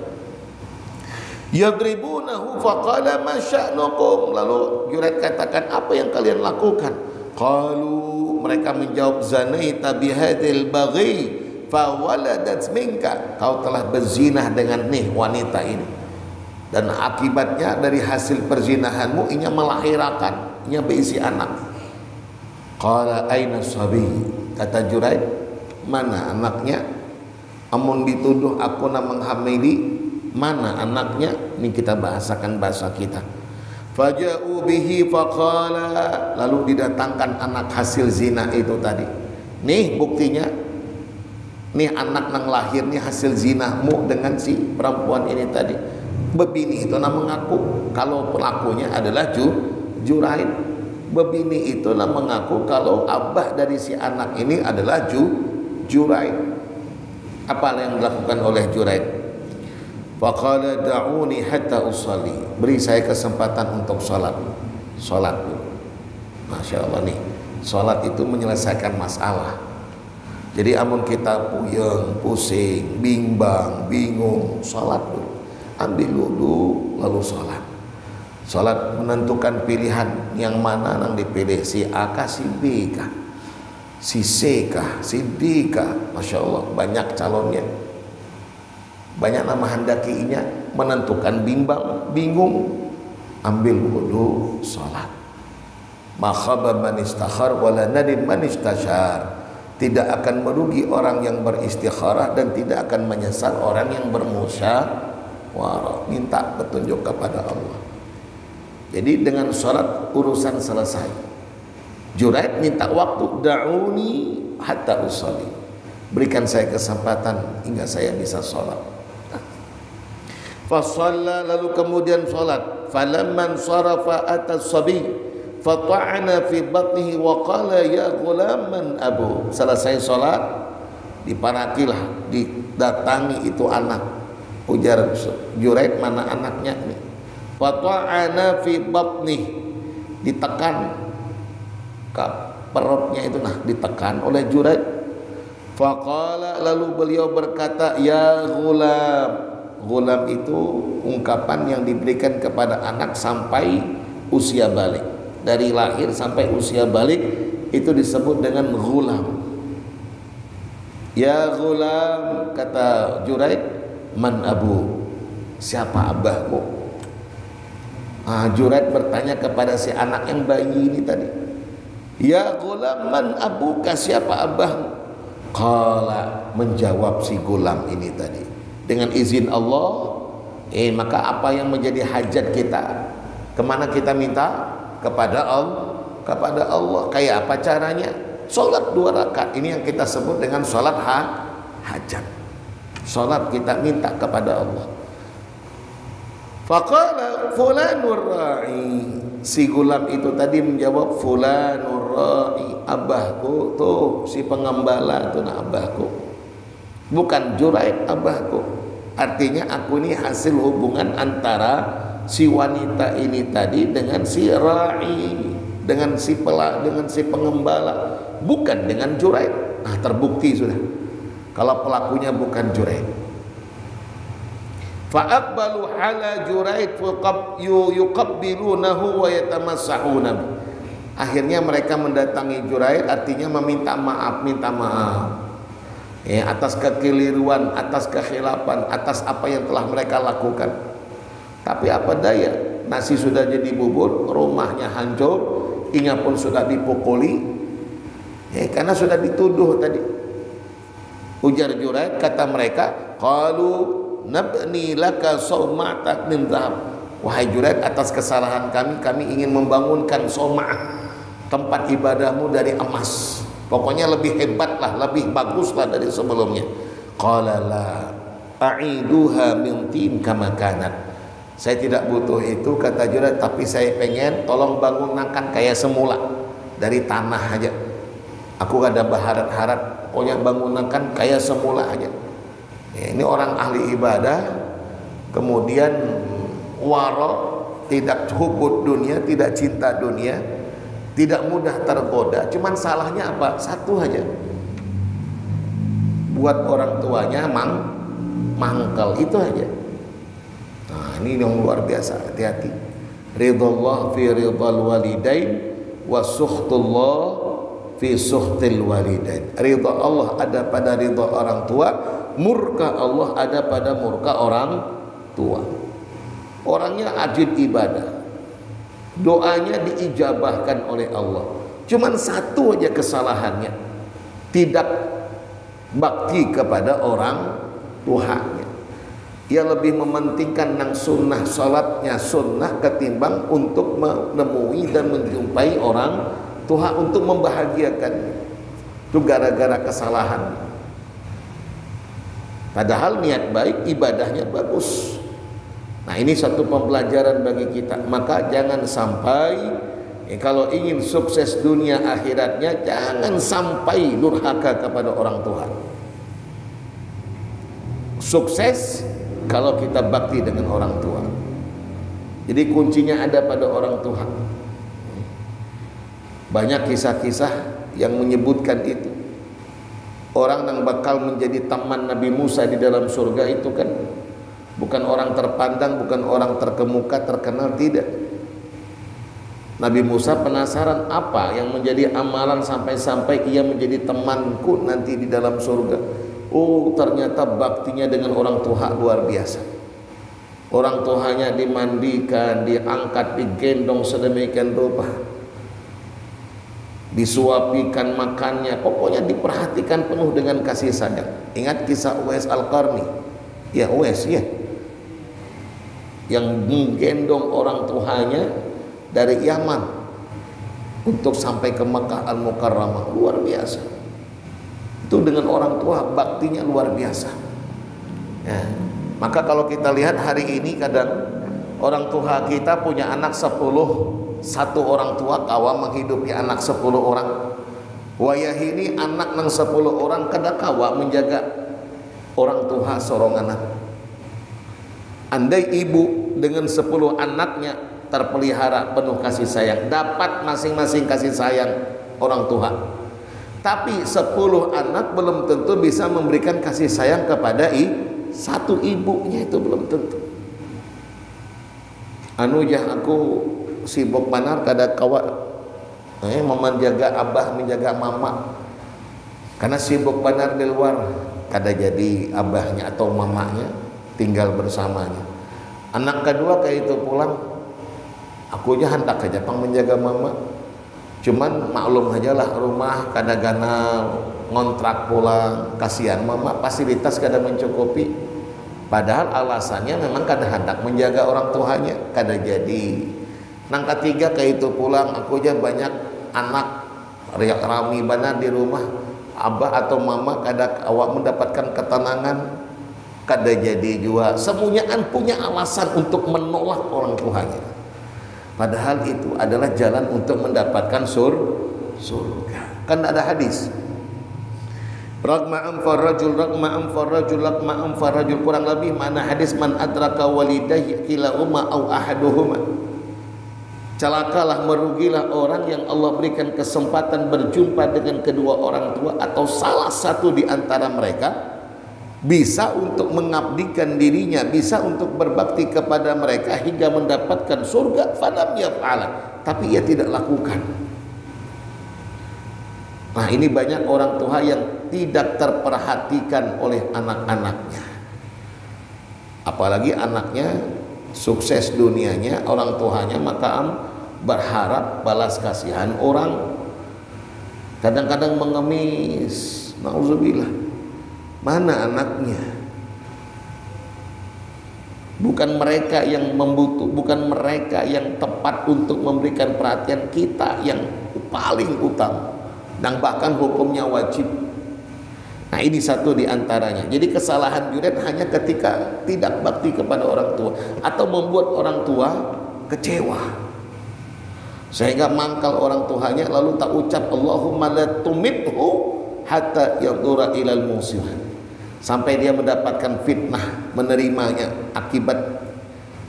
Speaker 1: Yadribunahu faqala ma sya'nukum. Lalu Juraid katakan, apa yang kalian lakukan? Qalu, mereka menjawab, zanaita bihadil baghi fa waladat minka. Kau telah berzinah dengan wanita ini, dan akibatnya dari hasil perzinahanmu inya melahirkan, inya berisi anak. Qala aina sabi, kata Juraid, mana anaknya? Amun dituduh aku nak menghamili, mana anaknya? Ini kita bahasakan bahasa kita. Faja'u bihi faqala, lalu didatangkan anak hasil zina itu tadi. Nih buktinya, nih anak nang lahir nih hasil zinamu dengan si perempuan ini tadi. Bebini itu mengaku kalau pelakunya adalah Juraid. Bebini itu mengaku kalau abah dari si anak ini adalah Juraid. Apa yang dilakukan oleh Juraid? Faqala da'uni hatta usalli. Beri saya kesempatan untuk sholat. Sholat dulu. Masya Allah nih, sholat itu menyelesaikan masalah. Jadi amun kita puyeng, pusing, bimbang, bingung, sholat dulu. Ambil wudu lalu sholat. Sholat menentukan pilihan yang mana yang dipilih, si A kah si B kah, si C kah si D kah. Masya Allah banyak calonnya, banyak nama handakinya. Menentukan bimbang, bingung, ambil wudu sholat. Ma khaba man istakhar wala nadim man istashar. Tidak akan merugi orang yang beristikharah dan tidak akan menyesal orang yang bermusyawarah, minta petunjuk kepada Allah. Jadi dengan sholat urusan selesai. Juraid minta waktu, da'uni hatta usalli. Berikan saya kesempatan hingga saya bisa sholat. Fasalla, lalu kemudian sholat. Falamman sarafa atas sabi fata'ana fi batnihi wa qala ya ghulaman abu. Selesai sholat, dipanakilah, didatangi itu anak. Ujar Juraid, mana anaknya nih? Fata'ana fi batnihi, ditekan ke perutnya itu, ditekan oleh Juraid. Faqala, lalu beliau berkata, ya ghulam. Ghulam itu ungkapan yang diberikan kepada anak sampai usia balik. Dari lahir sampai usia balik itu disebut dengan ghulam. Ya ghulam, kata Juraid, man abu, siapa abahmu? Juraid bertanya kepada si anak yang bayi ini tadi. Ya ghulam, man abuka, siapa abahmu? Qala, menjawab si ghulam ini tadi, dengan izin Allah, maka apa yang menjadi hajat kita, kemana kita minta? Kepada Allah. Kepada Allah. Kayak apa caranya? Sholat 2 rakaat. Ini yang kita sebut dengan sholat hajat. Sholat kita minta kepada Allah. Faqala fulanur ra'i. Si gulam itu tadi menjawab, fulanur ra'i, abahku tuh, si pengembala itu abahku. Bukan Juraid, abahku. Artinya aku ini hasil hubungan antara si wanita ini tadi dengan si ra'i, dengan si pengembala, bukan dengan Juraid. Terbukti sudah kalau pelakunya bukan Juraid. Fa aqbalu ala Juraid yuqabbilunahu wa yatamassahuna. Akhirnya mereka mendatangi Juraid, artinya meminta maaf, minta maaf ya, atas kekeliruan, atas kekhilapan, atas apa yang telah mereka lakukan. Tapi apa daya, nasi sudah jadi bubur, rumahnya hancur, inya pun sudah dipukuli ya, karena sudah dituduh tadi. Ujar Juraid, kata mereka, qalu nabni laka sawma'tak min dhahab. Wahai Juraid, atas kesalahan kami ingin membangunkan sawma'ah, tempat ibadahmu dari emas. Pokoknya lebih hebat lah, lebih bagus lah dari sebelumnya. Qala la a'iduha min tin kama kanat. Saya tidak butuh itu, kata Juraid, tapi saya pengen tolong bangunkan kayak semula, dari tanah aja. Aku gak ada berharap-harap, pokoknya bangunkan kayak semula aja. Ya, ini orang ahli ibadah, kemudian waro, tidak hubud dunia, tidak cinta dunia, tidak mudah tergoda. Cuman salahnya apa? Satu aja, buat orang tuanya mangkel, itu aja. Nah, ini yang luar biasa, hati-hati. Ridallah fi ridal walidain wa sukhtullah fi sukhtil walidain. Ridha Allah ada pada ridha orang tua, murka Allah ada pada murka orang tua. Orangnya rajin ibadah, doanya diijabahkan oleh Allah, cuman satu aja kesalahannya, tidak bakti kepada orang tuanya. Ia lebih mementingkan nang sunnah, salatnya sunnah ketimbang untuk menemui dan menjumpai orang tua untuk membahagiakan. Itu gara-gara kesalahan. Padahal niat baik, ibadahnya bagus. Nah, ini satu pembelajaran bagi kita. Maka jangan sampai kalau ingin sukses dunia akhiratnya, jangan sampai durhaka kepada orang tua. Sukses kalau kita bakti dengan orang tua. Jadi kuncinya ada pada orang tua. Banyak kisah-kisah yang menyebutkan itu. Orang yang bakal menjadi teman Nabi Musa di dalam surga itu kan bukan orang terpandang, bukan orang terkemuka, terkenal, tidak. Nabi Musa penasaran apa yang menjadi amalan sampai-sampai ia menjadi temanku nanti di dalam surga. Oh, ternyata baktinya dengan orang tua luar biasa. Orang tuanya dimandikan, diangkat, digendong sedemikian rupa, disuapikan makannya, pokoknya diperhatikan penuh dengan kasih sayang. Ingat kisah Uwais Al-Qarni? Ya, Uwais ya, yang menggendong orang tuanya dari Yaman untuk sampai ke Makkah Al-Mukarramah. Luar biasa. Itu dengan orang tua baktinya luar biasa ya. Maka kalau kita lihat hari ini, kadang orang tua kita punya anak 10, satu orang tua kawa menghidupi anak 10 orang. Wayah ini anak nang 10 orang kada kawa menjaga orang tua soronganan. Andai ibu dengan 10 anaknya terpelihara penuh kasih sayang, dapat masing-masing kasih sayang orang tua. Tapi 10 anak belum tentu bisa memberikan kasih sayang kepada satu ibunya, itu belum tentu. Anu jah aku sibuk manar kada kawa menjaga abah, menjaga mama, karena sibuk benar di luar, kada jadi abahnya atau mamanya tinggal bersamanya. Anak kedua kayak itu pulang, aku aja hendak aja pang menjaga mama, cuman maklum aja lah rumah kada gana ngontrak pulang, kasihan mama, fasilitas kada mencukupi. Padahal alasannya memang kada hendak menjaga orang tuanya, kada jadi. Nang ketiga kayak itu pulang, aku aja banyak anak rami benar di rumah, abah atau mama kada awak mendapatkan ketenangan, kada jadi juga. Semuanya punya alasan untuk menolak orang tuanya. Padahal itu adalah jalan untuk mendapatkan surga. Kan ada hadis, ragma farrajul kurang lebih mana hadis, man adraka walidayhi kilahuma au ahaduhuma. Celakalah, merugilah orang yang Allah berikan kesempatan berjumpa dengan kedua orang tua atau salah satu di antara mereka, bisa untuk mengabdikan dirinya, bisa untuk berbakti kepada mereka hingga mendapatkan surga, falam yaf'ala, tapi ia tidak lakukan. Nah, ini banyak orang tua yang tidak terperhatikan oleh anak-anaknya. Apalagi anaknya sukses dunianya, orang tuanya maka berharap balas kasihan orang. Kadang-kadang mengemis, nauzubillah. Mana anaknya? Bukan mereka yang bukan mereka yang tepat untuk memberikan perhatian, kita yang paling utama dan bahkan hukumnya wajib. Nah, ini satu di antaranya. Jadi kesalahan Junaid hanya ketika tidak bakti kepada orang tua atau membuat orang tua kecewa, sehingga mangkal orang tuanya, lalu tak ucap Allahumma la tumithu hatta yadura ilal musih, sampai dia mendapatkan fitnah, menerimanya akibat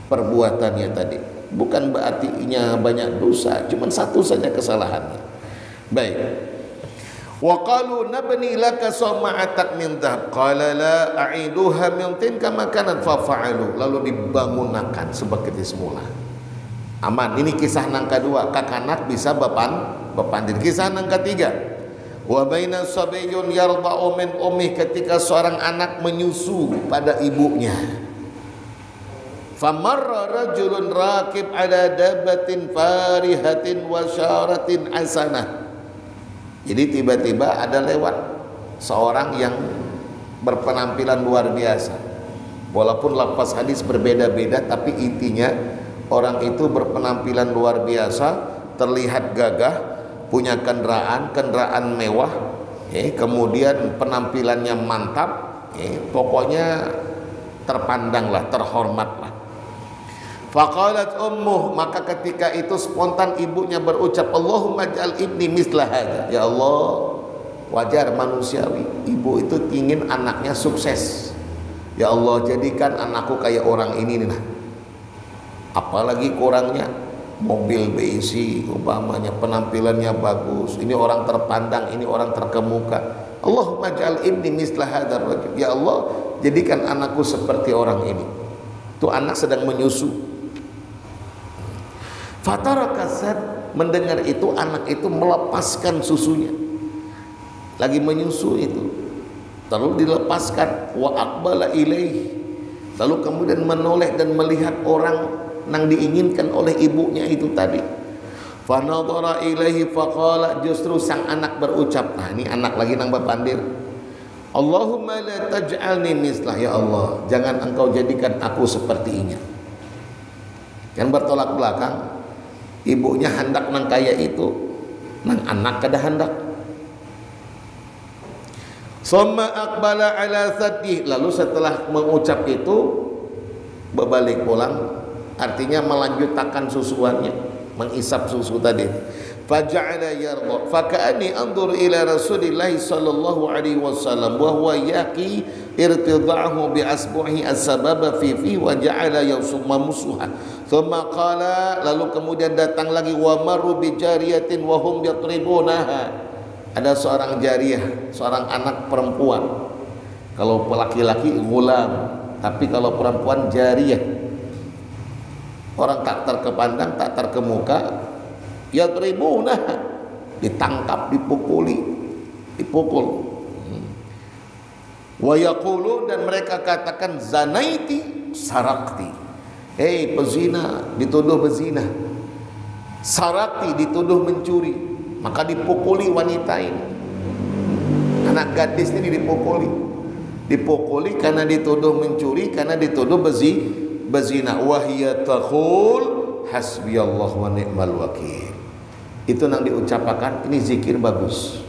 Speaker 1: perbuatannya tadi. Bukan berartinya banyak dosa, cuma satu saja kesalahannya. Baik. Wa qalu nabni laka sama'atan min dhahab qala la a'iduha min tin kama kanat fa fa'alu, lalu dibangunkan seperti semula. Aman. Ini kisah nang kedua, kakanak bisa bepandir. Kisah nang ketiga, wa baina sabiyyun yarda'u min ummih, ketika seorang anak menyusu pada ibunya. Famarra rajulun rakib ala dabatin farihatin wa syaratin hasanah. Jadi tiba-tiba ada lewat seorang yang berpenampilan luar biasa. Walaupun lafaz hadis berbeda-beda, tapi intinya orang itu berpenampilan luar biasa, terlihat gagah, punya kendaraan mewah, kemudian penampilannya mantap, pokoknya terpandanglah, terhormatlah. Faqalat ummuh, maka ketika itu spontan ibunya berucap, Allahumma ja'al ibni misla hadza. Ya Allah, wajar manusiawi, ibu itu ingin anaknya sukses. Ya Allah, jadikan anakku kayak orang ini nih. Apalagi kurangnya mobil BIC umpamanya, penampilannya bagus, ini orang terpandang, ini orang terkemuka. Allahumma ja'al ibni misla hadzal rajul. Ya Allah, jadikan anakku seperti orang ini. Itu anak sedang menyusu. Fatarakasat, mendengar itu anak itu melepaskan susunya, lagi menyusu itu, lalu dilepaskan. Wa aqbala ilaih, lalu kemudian menoleh dan melihat orang yang diinginkan oleh ibunya itu tadi. Fanadhara ilaihi faqala, justru sang anak berucap, nah ini anak lagi nang bepandir, Allahumma la taj'alni mislah, ya Allah, jangan engkau jadikan aku sepertinya. Yang bertolak belakang, ibunya hendak nang kaya itu, nang anak kada hendak. Summa aqbala ala sadih, lalu setelah mengucap itu berbalik pulang, artinya melanjutkan susuannya, mengisap susu tadi. Faja'ala yarda faka'ani anzur ila Rasulillah sallallahu alaihi wasallam wa huwa yaqi irtida'ahu bi asbuhi as-sababa fi wa ja'ala yusumma musuha. Thumma qala, lalu kemudian datang lagi, wa maru bi jariyatin wa hum yatribunaha. Ada seorang jariyah, seorang anak perempuan. Kalau laki-laki gulam, tapi kalau perempuan jariyah. Orang tak terkepandang, tak terkemuka, yatribunaha, ditangkap, dipukul. Wa yaqulu, dan mereka katakan, zanaiti sarakti. Hei pezina, dituduh berzina. Sarakti, dituduh mencuri. Maka dipukuli wanita ini. Anak gadis ini dipukuli karena dituduh mencuri, karena dituduh berzina. Wahiyya taqul hasbiyallah wa ni'mal wakil. Itu yang diucapkan, ini zikir bagus.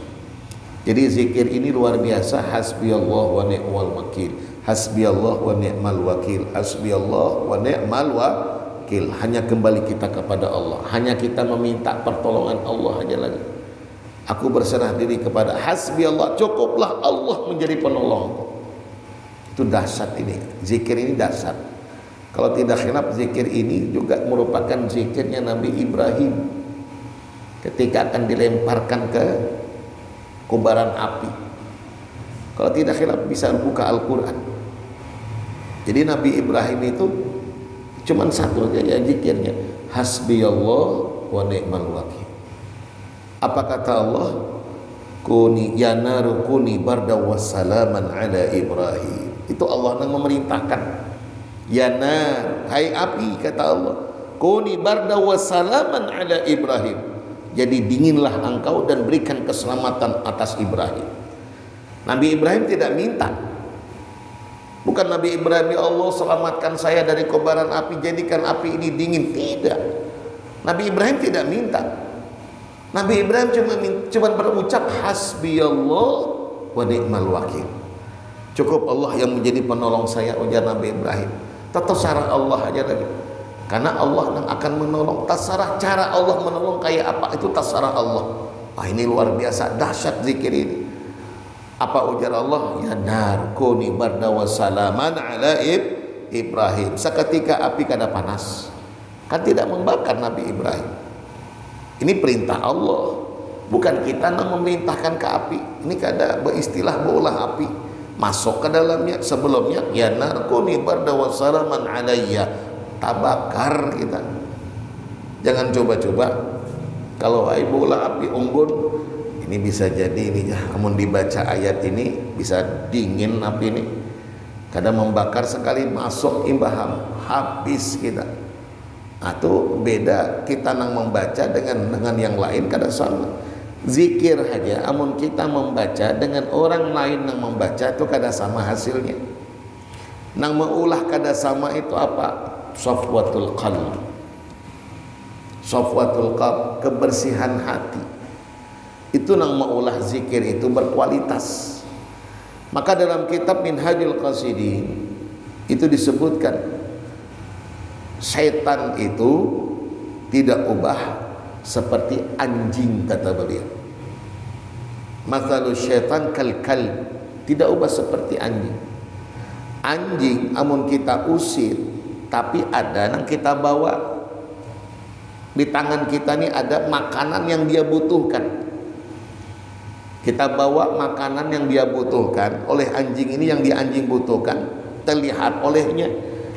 Speaker 1: Jadi zikir ini luar biasa. Hasbiyallah wa ni'mal wakil, hasbiyallah wa ni'mal wakil, hasbiyallah wa ni'mal wakil. Hanya kembali kita kepada Allah, hanya kita meminta pertolongan Allah aja lagi. Aku berserah diri kepada hasbiyallah, cukuplah Allah menjadi penolongku. Itu dahsyat ini, zikir ini dahsyat. Kalau tidak khilaf, zikir ini juga merupakan zikirnya Nabi Ibrahim ketika akan dilemparkan ke kobaran api. Kalau tidak khilaf bisa buka Al-Quran. Jadi Nabi Ibrahim itu cuman satu aja zikirnya, hasbiyallah wa ni'mal wakil. Apa kata Allah? Kuni ya naru kuni barda wa salaman ala Ibrahim. Itu Allah yang memerintahkan. Ya nar, hai api, kata Allah, kuni barda wa salaman ala Ibrahim. Jadi dinginlah engkau dan berikan keselamatan atas Ibrahim. Nabi Ibrahim tidak minta. Bukan Nabi Ibrahim, ya Allah selamatkan saya dari kobaran api, jadikan api ini dingin. Tidak. Nabi Ibrahim tidak minta. Nabi Ibrahim cuma berucap hasbiyallah wa ni'mal wakil. Cukup Allah yang menjadi penolong saya, ujar Nabi Ibrahim. Terserah Allah aja lagi. Karena Allah yang akan menolong. Terserah cara Allah menolong kayak apa, itu terserah Allah. Wah, ini luar biasa, dahsyat zikir ini. Apa ujar Allah? Ya nar kuni barda wa salaman ala Ibrahim. Seketika api kada panas. Kan tidak membakar Nabi Ibrahim. Ini perintah Allah, bukan kita yang memerintahkan ke api. Ini kada beristilah bola api masuk ke dalamnya. Sebelumnya ya narkuni barda wa salaman alayya, tabakar kita. Jangan coba-coba. Kalau ai bola api unggun, ini bisa jadi ini ya, namun dibaca ayat ini bisa dingin api ini. Kadang membakar sekali masuk imbaham, habis kita. Atau beda kita nang membaca dengan yang lain kada sama. Zikir aja amun kita membaca dengan orang lain yang membaca itu kada sama hasilnya. Nang mengulah kada sama itu apa? Safwatul qalb. Safwatul qalb, kebersihan hati. Itu nang mengulah zikir itu berkualitas. Maka dalam kitab Minhajul Qasidin itu disebutkan setan itu tidak ubah seperti anjing, kata beliau. Mathalus syaitan kal-kalb, tidak ubah seperti anjing. Anjing amun kita usir, tapi ada yang kita bawa di tangan kita nih, ada makanan yang dia butuhkan. Kita bawa makanan yang dia butuhkan, oleh anjing ini yang dia anjing butuhkan, terlihat olehnya.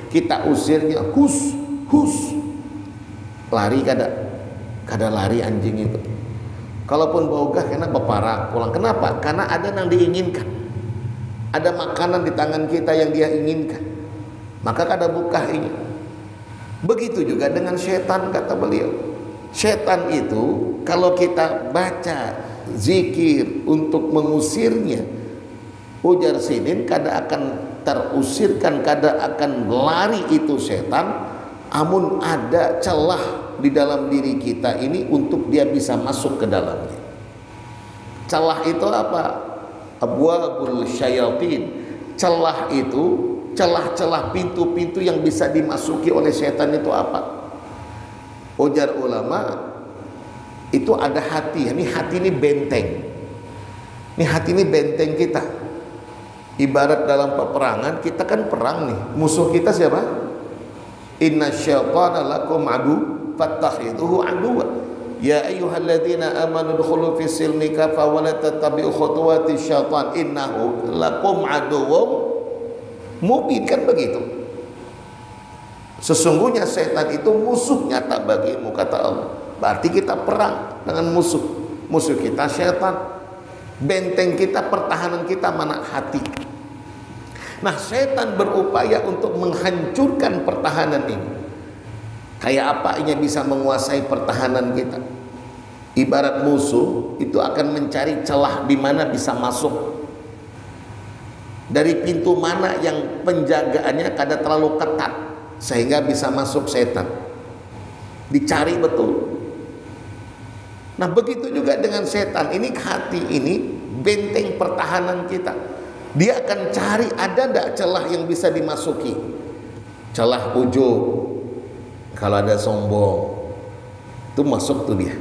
Speaker 1: Kita usirnya, hus, lari kada lari anjing itu. Kalaupun bogah kena beparak pulang. Kenapa? Karena ada yang diinginkan. Ada makanan di tangan kita yang dia inginkan. Maka kada buka ini. Begitu juga dengan setan, kata beliau. Setan itu kalau kita baca zikir untuk mengusirnya, ujar Sidin, kada akan terusirkan, kada akan lari itu setan. Amun ada celah di dalam diri kita ini untuk dia bisa masuk ke dalamnya. Celah itu apa? Abwabul syayatin. Celah itu, celah-celah pintu-pintu yang bisa dimasuki oleh setan itu apa? Ujar ulama, itu ada hati. Ini hati ini benteng. Ini hati ini benteng kita. Ibarat dalam peperangan, kita kan perang nih. Musuh kita siapa? Inna syaitana lakum adu fattakhidhuhu aduwa. Ya ayyuhalladzina amanu dkhulu fis silmi kafa wa la tattabi'u khutuwati syaitan innahu lakum aduwwum mubin. Kan begitu. Sesungguhnya setan itu musuh nyata bagimu, kata Allah. Berarti kita perang dengan musuh. Musuh kita setan. Benteng kita, pertahanan kita mana? Hati. Nah, setan berupaya untuk menghancurkan pertahanan ini. Kayak apa ini bisa menguasai pertahanan kita? Ibarat musuh itu akan mencari celah di mana bisa masuk. Dari pintu mana yang penjagaannya kada terlalu ketat sehingga bisa masuk setan. Dicari betul. Nah, begitu juga dengan setan. Ini hati ini benteng pertahanan kita. Dia akan cari ada ndak celah yang bisa dimasuki. Celah ujub. Kalau ada sombong, itu masuk tuh dia.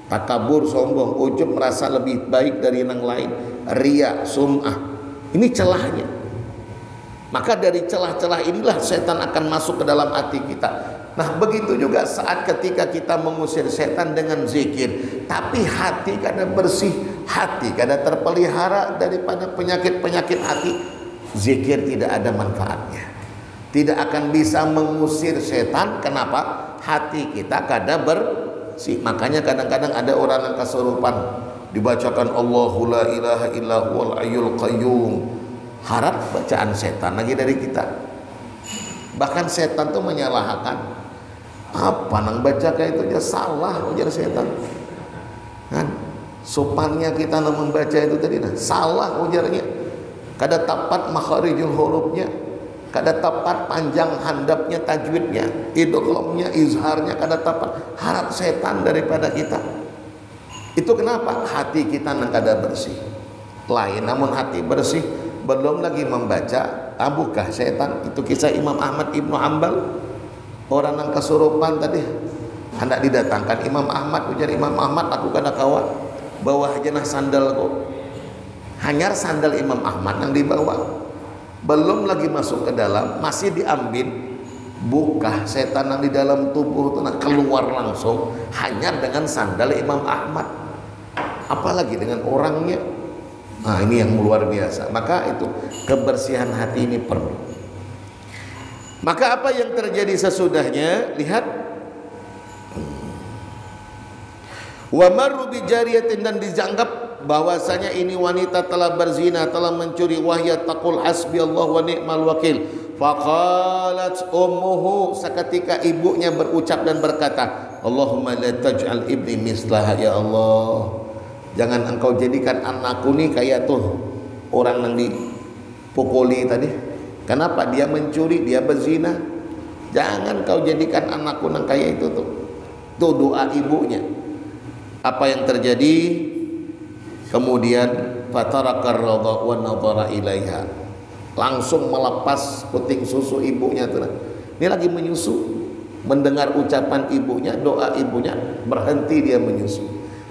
Speaker 1: Takabur, sombong, ujub, merasa lebih baik dari yang lain. Riya, sum'ah. Ini celahnya. Maka dari celah-celah inilah setan akan masuk ke dalam hati kita. Nah begitu juga saat ketika kita mengusir setan dengan zikir, tapi hati kada bersih, hati kada terpelihara daripada penyakit-penyakit hati, zikir tidak ada manfaatnya, tidak akan bisa mengusir setan. Kenapa? Hati kita kada bersih. Makanya kadang-kadang ada orang yang kesurupan, dibacakan Allahu la ilaha illa huwal hayyul qayyum, harap bacaan setan lagi dari kita. Bahkan setan tuh menyalahkan, apa nang baca kayak itu aja salah, ujar setan kan. Sopannya kita nang membaca itu tadi nah salah ujarnya, kada tepat makharijul hurufnya, kada tepat panjang handapnya, tajwidnya, idghamnya, izharnya kada tepat. Harap setan daripada kita. Itu kenapa? Hati kita nang kada bersih. Lain namun hati bersih, belum lagi membaca, abukah setan. Itu kisah Imam Ahmad Ibnu Hanbal, orang yang kesurupan tadi hendak didatangkan Imam Ahmad. Ujar Imam Ahmad, aku kada kawa bawa jenah sandalku. Hanyar sandal Imam Ahmad yang dibawa, belum lagi masuk ke dalam, masih diambil, buka setan yang di dalam tubuh itu nak keluar langsung hanyar dengan sandal Imam Ahmad, apalagi dengan orangnya. Nah ini yang luar biasa. Maka itu kebersihan hati ini perlu. Maka apa yang terjadi sesudahnya? Lihat, wa marru bi jariyatin, dan dianggap bahwasanya ini wanita telah berzina, telah mencuri. Wahya taqul hasbi Allah wa ni'mal wakil. Faqalat ummuhu, seketika ibunya berucap dan berkata, Allahumma la taj'al ibni mislaha, ya Allah, jangan engkau jadikan anakku nih kayak tuh orang yang dipukuli tadi. Kenapa? Dia mencuri, dia berzina. Jangan kau jadikan anakku nang kayak itu tuh. Tuh doa ibunya. Apa yang terjadi? Kemudian fatarakar radha wa nadhara ilaiha, langsung melepas puting susu ibunya tuh. Ini lagi menyusu, mendengar ucapan ibunya, doa ibunya, berhenti dia menyusu.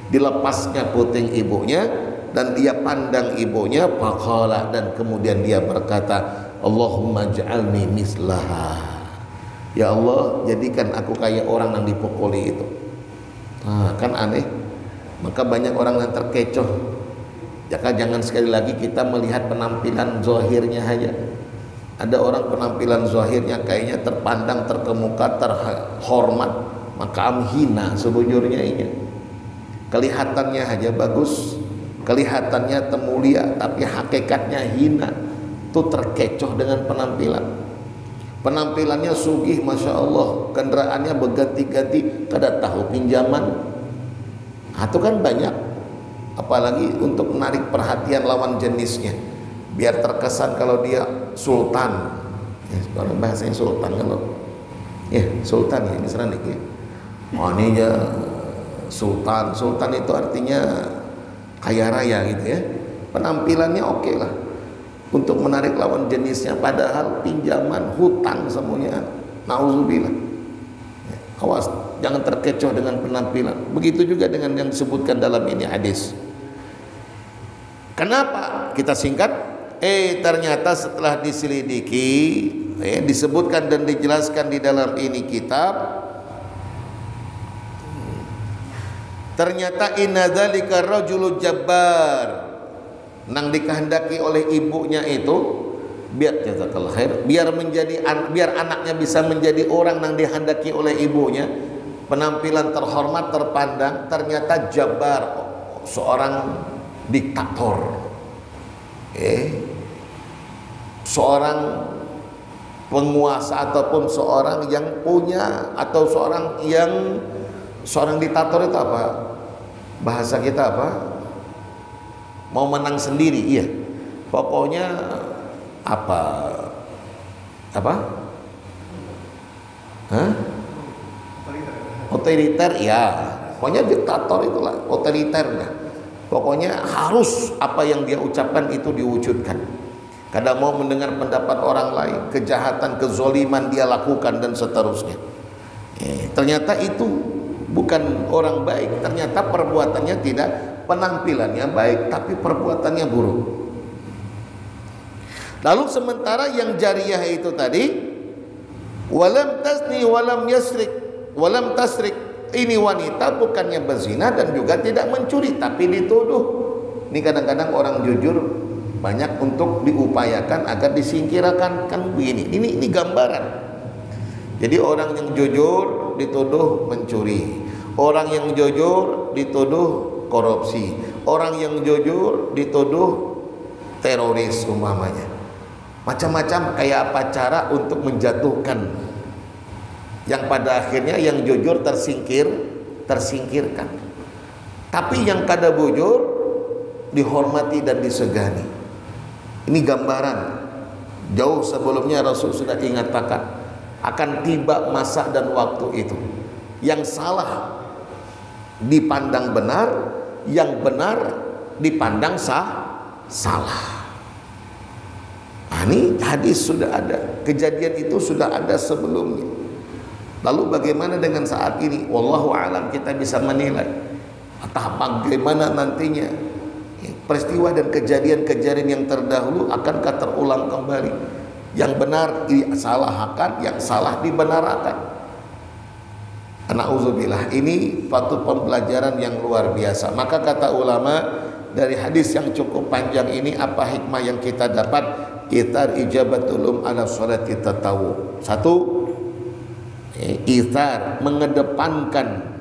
Speaker 1: Dilepasnya puting ibunya dan dia pandang ibunya, faqala, dan kemudian dia berkata, Allahumma ja'alni mislaha, ya Allah jadikan aku kayak orang yang dipukuli itu. Nah, kan aneh. Maka banyak orang yang terkecoh. Jangan sekali lagi kita melihat penampilan zahirnya saja. Ada orang penampilan zahirnya kayaknya terpandang, terkemuka, terhormat, maka hina sebujurnya ini. Kelihatannya aja bagus, kelihatannya temulia, tapi hakikatnya hina. Itu terkecoh dengan penampilan. Penampilannya sugih, masya Allah, kendaraannya berganti-ganti, kada tahu pinjaman. Itu kan banyak, apalagi untuk menarik perhatian lawan jenisnya, biar terkesan kalau dia sultan. Kalau bahasanya sultan kalau, ya sultan ya misalnya nih, oh ini ya sultan. Sultan itu artinya kaya raya gitu ya. Penampilannya oke lah untuk menarik lawan jenisnya, padahal pinjaman, hutang semuanya. Nauzubillah. Awas, jangan terkecoh dengan penampilan. Begitu juga dengan yang disebutkan dalam ini hadis. Kenapa? Kita singkat. Ternyata setelah diselidiki, disebutkan dan dijelaskan di dalam ini kitab, ternyata inna dzalika rajulul jabbar, nang dikehendaki oleh ibunya itu, biar jazakallahu khair, biar anaknya bisa menjadi orang yang dihendaki oleh ibunya, penampilan terhormat, terpandang, ternyata jabbar, seorang diktator, seorang penguasa ataupun seorang yang punya, atau seorang diktator itu apa? Bahasa kita apa? Mau menang sendiri, iya. Pokoknya apa? Otoriter, ya. Pokoknya diktator itulah, otoriternya. Pokoknya harus apa yang dia ucapkan itu diwujudkan. Kada mau mendengar pendapat orang lain, kejahatan, kezoliman dia lakukan dan seterusnya. Ternyata itu bukan orang baik. Ternyata perbuatannya tidak, penampilannya baik tapi perbuatannya buruk. Lalu sementara yang jariyah itu tadi, Walam tasni walam yasrik walam tasrik. Ini wanita bukannya berzina dan juga tidak mencuri, tapi dituduh. Ini kadang-kadang orang jujur banyak untuk diupayakan agar disingkirkan, kan begini. Ini gambaran. Jadi orang yang jujur dituduh mencuri, orang yang jujur dituduh korupsi, orang yang jujur dituduh teroris umpamanya. Macam-macam kayak apa cara untuk menjatuhkan, yang pada akhirnya yang jujur tersingkirkan. Tapi yang kada bujur dihormati dan disegani. Ini gambaran. Jauh sebelumnya Rasul sudah ingatkan akan tiba masa dan waktu itu. Yang salah dipandang benar, yang benar dipandang salah. Nah, ini hadis sudah ada, kejadian itu sudah ada sebelumnya. Lalu bagaimana dengan saat ini? Wallahu a'lam, kita bisa menilai entah bagaimana nantinya peristiwa dan kejadian-kejadian yang terdahulu akankah terulang kembali. Yang benar disalahkan, yang salah dibenarkan. Na'udzubillah. Ini patut pembelajaran yang luar biasa. Maka kata ulama, dari hadis yang cukup panjang ini apa hikmah yang kita dapat? Itar ijabatul ala sholati tatawu. Satu, ithar, mengedepankan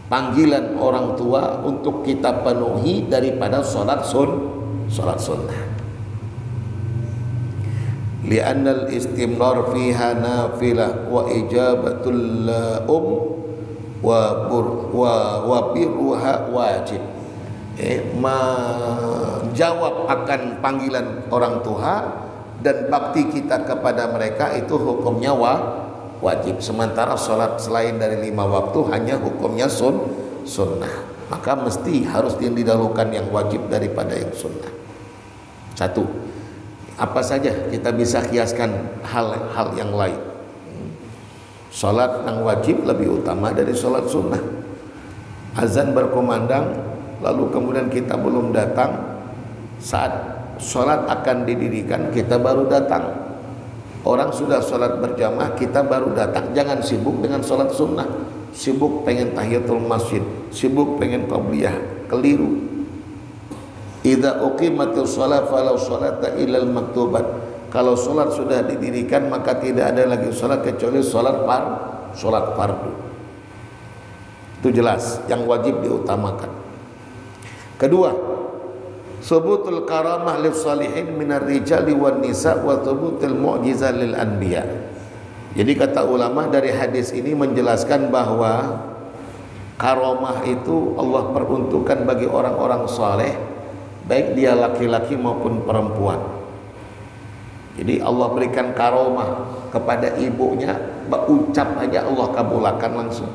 Speaker 1: panggilan orang tua untuk kita penuhi daripada sholat sunnah. Li'annal istimrar fiha nafilah wa ijabatul wa birruha wajib. Menjawab akan panggilan orang tua dan bakti kita kepada mereka itu hukumnya wajib. Sementara sholat selain dari 5 waktu hanya hukumnya sunnah. Maka mesti harus didahulukan yang wajib daripada yang sunnah. Satu, apa saja kita bisa kiaskan hal-hal yang lain. Sholat yang wajib lebih utama dari sholat sunnah. Azan berkumandang, lalu kemudian kita belum datang, saat sholat akan didirikan kita baru datang. Orang sudah sholat berjamaah, kita baru datang. Jangan sibuk dengan sholat sunnah, sibuk pengen tahiyatul masjid, sibuk pengen qabliyah. Keliru. Idza uqimatis shalah falau sholata illal maktubat. Kalau sholat sudah didirikan maka tidak ada lagi sholat kecuali sholat fardu. Itu jelas, yang wajib diutamakan. Kedua, subutul karamah lil salihin minar rijali wan nisa wa thubutul mu'jizah lil anbiya. Jadi kata ulama dari hadis ini menjelaskan bahwa karamah itu Allah peruntukkan bagi orang-orang saleh, baik dia laki-laki maupun perempuan. Jadi Allah berikan karamah kepada ibunya, berucap aja Allah kabulkan langsung.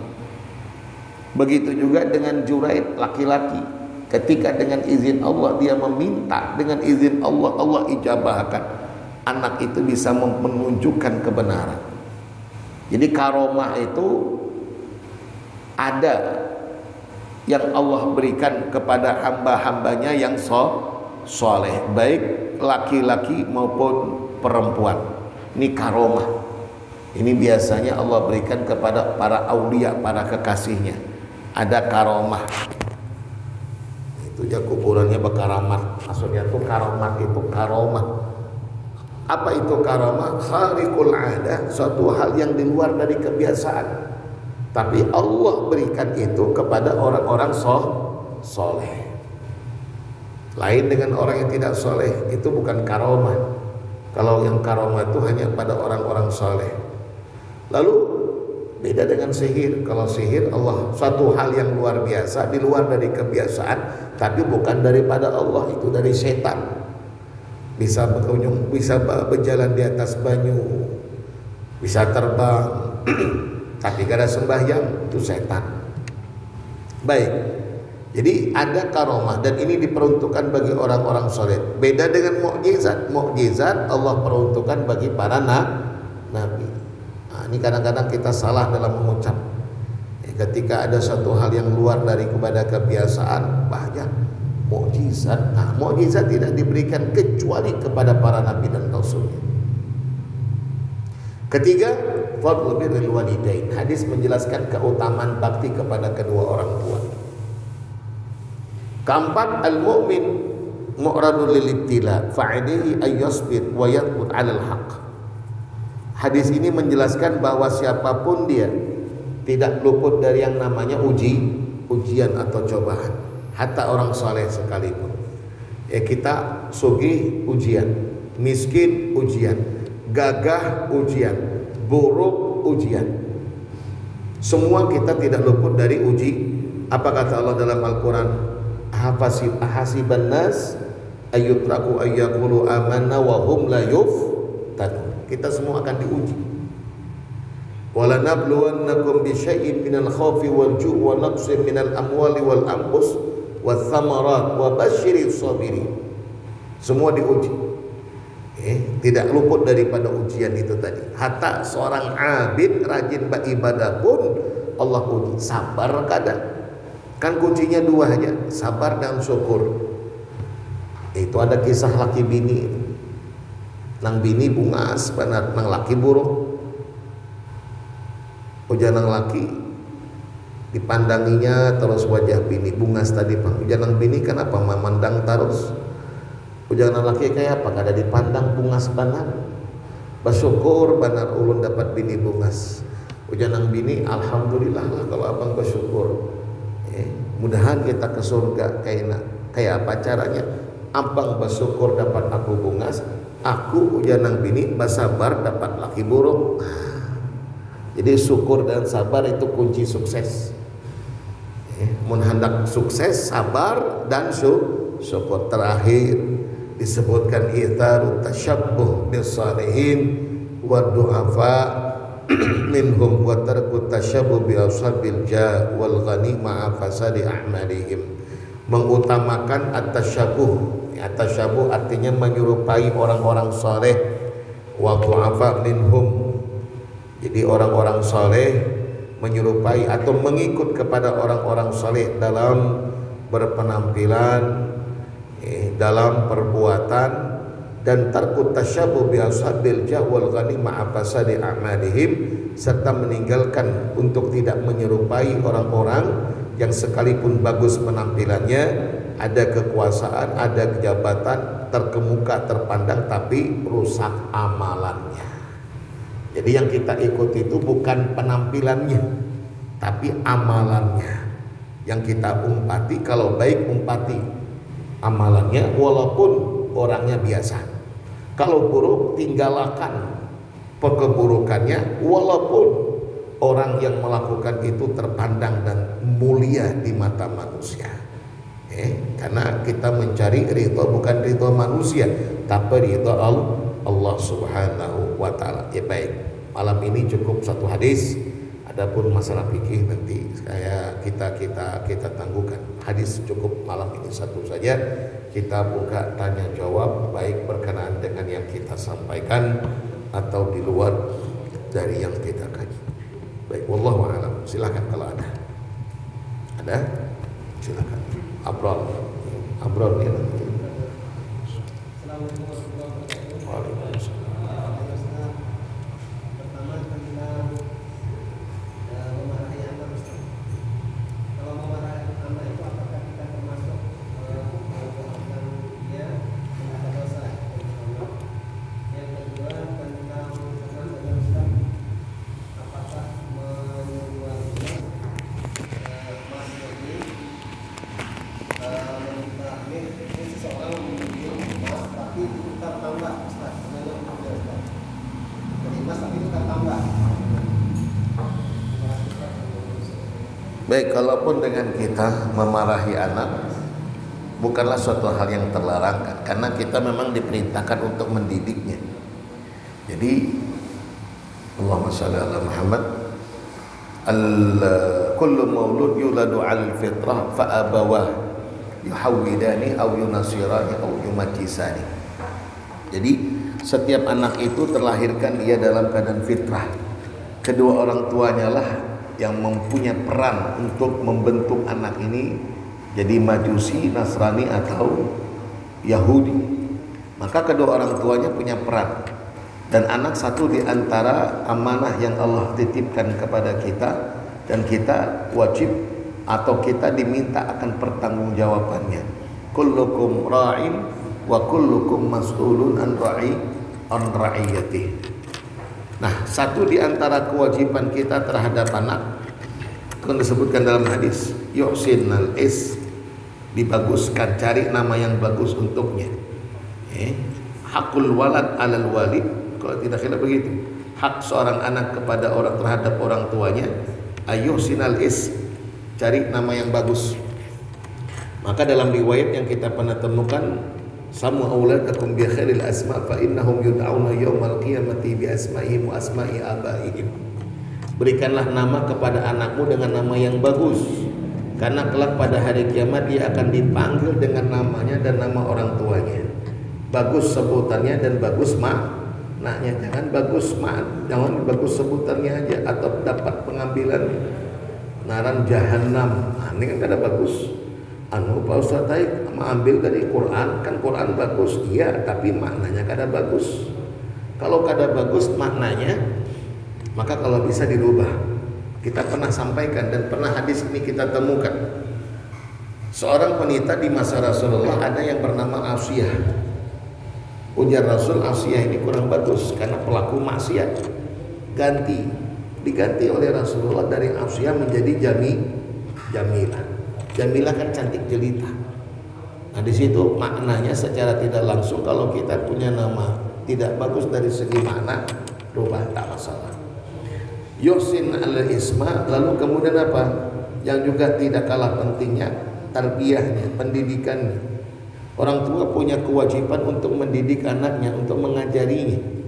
Speaker 1: Begitu juga dengan Juraid laki-laki, ketika dengan izin Allah dia meminta, dengan izin Allah, Allah ijabahkan. Anak itu bisa menunjukkan kebenaran. Jadi karamah itu ada yang Allah berikan kepada hamba-hambanya yang soleh, baik laki-laki maupun perempuan. Ini karamah. Ini biasanya Allah berikan kepada para aulia, para kekasihnya. Ada karamah. Itu ya kuburannya berkaramat. Maksudnya itu karamat, itu karamah. Apa itu karamah? Khariqul ada, suatu hal yang di luar dari kebiasaan. Tapi Allah berikan itu kepada orang-orang soleh. Lain dengan orang yang tidak soleh, itu bukan karamah. Kalau yang karamah itu hanya pada orang-orang soleh. Lalu beda dengan sihir. Kalau sihir Allah suatu hal yang luar biasa, di luar dari kebiasaan, tapi bukan daripada Allah, itu dari setan. Bisa berkunjung, bisa berjalan di atas banyu, bisa terbang, tapi kada sembahyang, itu setan. Baik, jadi ada karamah dan ini diperuntukkan bagi orang-orang soleh. Beda dengan mukjizat. Mukjizat Allah peruntukkan bagi para nabi. Nah, ini kadang-kadang kita salah dalam mengucap. Ketika ada satu hal yang luar dari kepada kebiasaan, banyak mukjizat. Nah, mukjizat tidak diberikan kecuali kepada para nabi dan rasulnya. Ketiga, fadlu birril walidain. Hadis menjelaskan keutamaan bakti kepada kedua orang tua. Keempat, al-mu'min mu'radun lil ibtila fa'alihi ayyasbir wa yathbut 'alal haqq. Hadis ini menjelaskan bahwa siapapun dia tidak luput dari yang namanya ujian atau cobaan. Hatta orang saleh sekalipun. Kita sugih ujian, miskin ujian, gagah ujian, buruk ujian. Semua kita tidak luput dari uji. Apa kata Allah dalam Al-Quran? Ahasiban nas ayyutraku ayyaqulu amanna wa hum la yuftanun. Kita semua akan diuji. Wala nabluwannakum bi syai'in minal khawfi wal ju' wa naqsin minal amwali wal anfus wath thamarat wa basyiris sabirin. Semua diuji. Tidak luput daripada ujian itu tadi. Hatta seorang abid rajin beribadah pun Allah uji. Sabar kadang. Kan kuncinya dua aja, sabar dan syukur. Itu ada kisah laki bini. Nang bini bungas, benar nang laki buruk. Ujian nang laki dipandanginya terus wajah bini bungas tadi Pak. Ujian nang bini kan apa memandang terus. Ujian nang laki kayak apa? Kada dipandang bungas benar. Bersyukur benar ulun dapat bini bungas. Ujian nang bini alhamdulillah lah kalau abang bersyukur. Mudahan kita ke surga kayak apa caranya? Abang bersyukur dapat aku bungas, aku ujian nang bini bersabar dapat laki buruk. Jadi syukur dan sabar itu kunci sukses. Mun hendak sukses, sabar dan syukur. Terakhir disebutkan itharut tasyabbuh bis salihin wa du'afa minhum wa tarku tasyabbuh bi ashabil ja wal ghanimah fasadi ahmalihim. Mengutamakan at-tasyabbuh. At-tasyabbuh artinya menyerupai orang-orang saleh. Wa du'afa minhum. Jadi orang-orang saleh menyerupai atau mengikut kepada orang-orang saleh dalam berpenampilan, dalam perbuatan, dan tarku tasyabuh bi ashabil jah wal ghanimah fasadi a'malihim, serta meninggalkan untuk tidak menyerupai orang-orang yang sekalipun bagus penampilannya, ada kekuasaan, ada jabatan, terkemuka, terpandang, tapi rusak amalannya. Jadi yang kita ikuti itu bukan penampilannya, tapi amalannya. Yang kita umpati, kalau baik umpati amalannya walaupun orangnya biasa. Kalau buruk tinggalkan keburukannya walaupun orang yang melakukan itu terpandang dan mulia di mata manusia. Karena kita mencari ridho bukan ridho manusia, tapi ridho Allah Subhanahu wa taala. Baik, malam ini cukup satu hadis. Adapun masalah fikih nanti kita tangguhkan. Hadis cukup malam ini satu saja. Kita buka tanya jawab, baik berkenaan dengan yang kita sampaikan atau di luar dari yang kita kaji. Baik, wallahu a'lam. Silakan kalau ada. Ada? Silakan. Abrol ya. Baik, kalaupun dengan kita memarahi anak bukanlah suatu hal yang terlarang, karena kita memang diperintahkan untuk mendidiknya. Jadi Allahumma shalli ala Muhammad, kullu maulud yuladu al fitrah fa abawah yuhawwidani aw yunasirani aw yumajjisani. Jadi setiap anak itu terlahirkan dia dalam keadaan fitrah. Kedua orang tuanya lah yang mempunyai peran untuk membentuk anak ini jadi Majusi, Nasrani atau Yahudi. Maka kedua orang tuanya punya peran. Dan anak satu di antara amanah yang Allah titipkan kepada kita, dan kita wajib atau kita diminta akan pertanggungjawabannya. Kullukum ra'in wa kullukum mas'ulun an ra'iyatih. Nah, satu di antara kewajiban kita terhadap anak kan disebutkan dalam hadis, yuhsinal dibaguskan, cari nama yang bagus untuknya. Hakul walad alal walid, kalau tidak kira begitu, hak seorang anak kepada orang terhadap orang tuanya, ayuhsinal cari nama yang bagus. Maka dalam riwayat yang kita pernah temukan, samu auladakum bi khairil asma fa innahum yud'auna yaumal qiyamati bi asma'ihim wa asma'i abaihim. Berikanlah nama kepada anakmu dengan nama yang bagus, karena kelak pada hari kiamat dia akan dipanggil dengan namanya dan nama orang tuanya. Bagus sebutannya dan bagus maknanya, jangan bagus sebutannya aja atau dapat pengambilan naran jahanam. Ini kan kada bagus. Pak Ustaz ambil dari Quran, kan Quran bagus, iya, tapi maknanya kada bagus. Kalau kada bagus maknanya, maka kalau bisa dirubah. Kita pernah sampaikan dan pernah hadis ini kita temukan. Seorang wanita di masa Rasulullah ada yang bernama Asiyah. Ujar Rasul, Asiyah ini kurang bagus karena pelaku maksiat. Diganti oleh Rasulullah dari Asiyah menjadi Jamilah. Jamilah kan cantik jelita. Nah, di situ maknanya secara tidak langsung kalau kita punya nama tidak bagus dari segi makna, rubah tak masalah. Yuhsin al-isma, lalu kemudian apa? Yang juga tidak kalah pentingnya, tarbiyahnya, pendidikannya. Orang tua punya kewajiban untuk mendidik anaknya, untuk mengajarinya.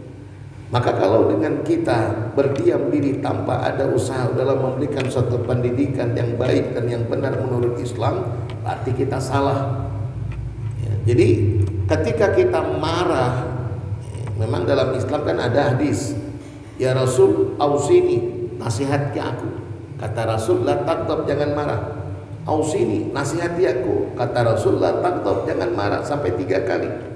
Speaker 1: Maka kalau dengan kita berdiam diri tanpa ada usaha dalam memberikan suatu pendidikan yang baik dan yang benar menurut Islam, berarti kita salah. Jadi ketika kita marah, memang dalam Islam kan ada hadis, ya Rasul ausini, nasihati aku. Kata Rasul, la taghdab, jangan marah. Ausini, nasihati aku. Kata Rasul, la taghdab, jangan marah, sampai 3 kali.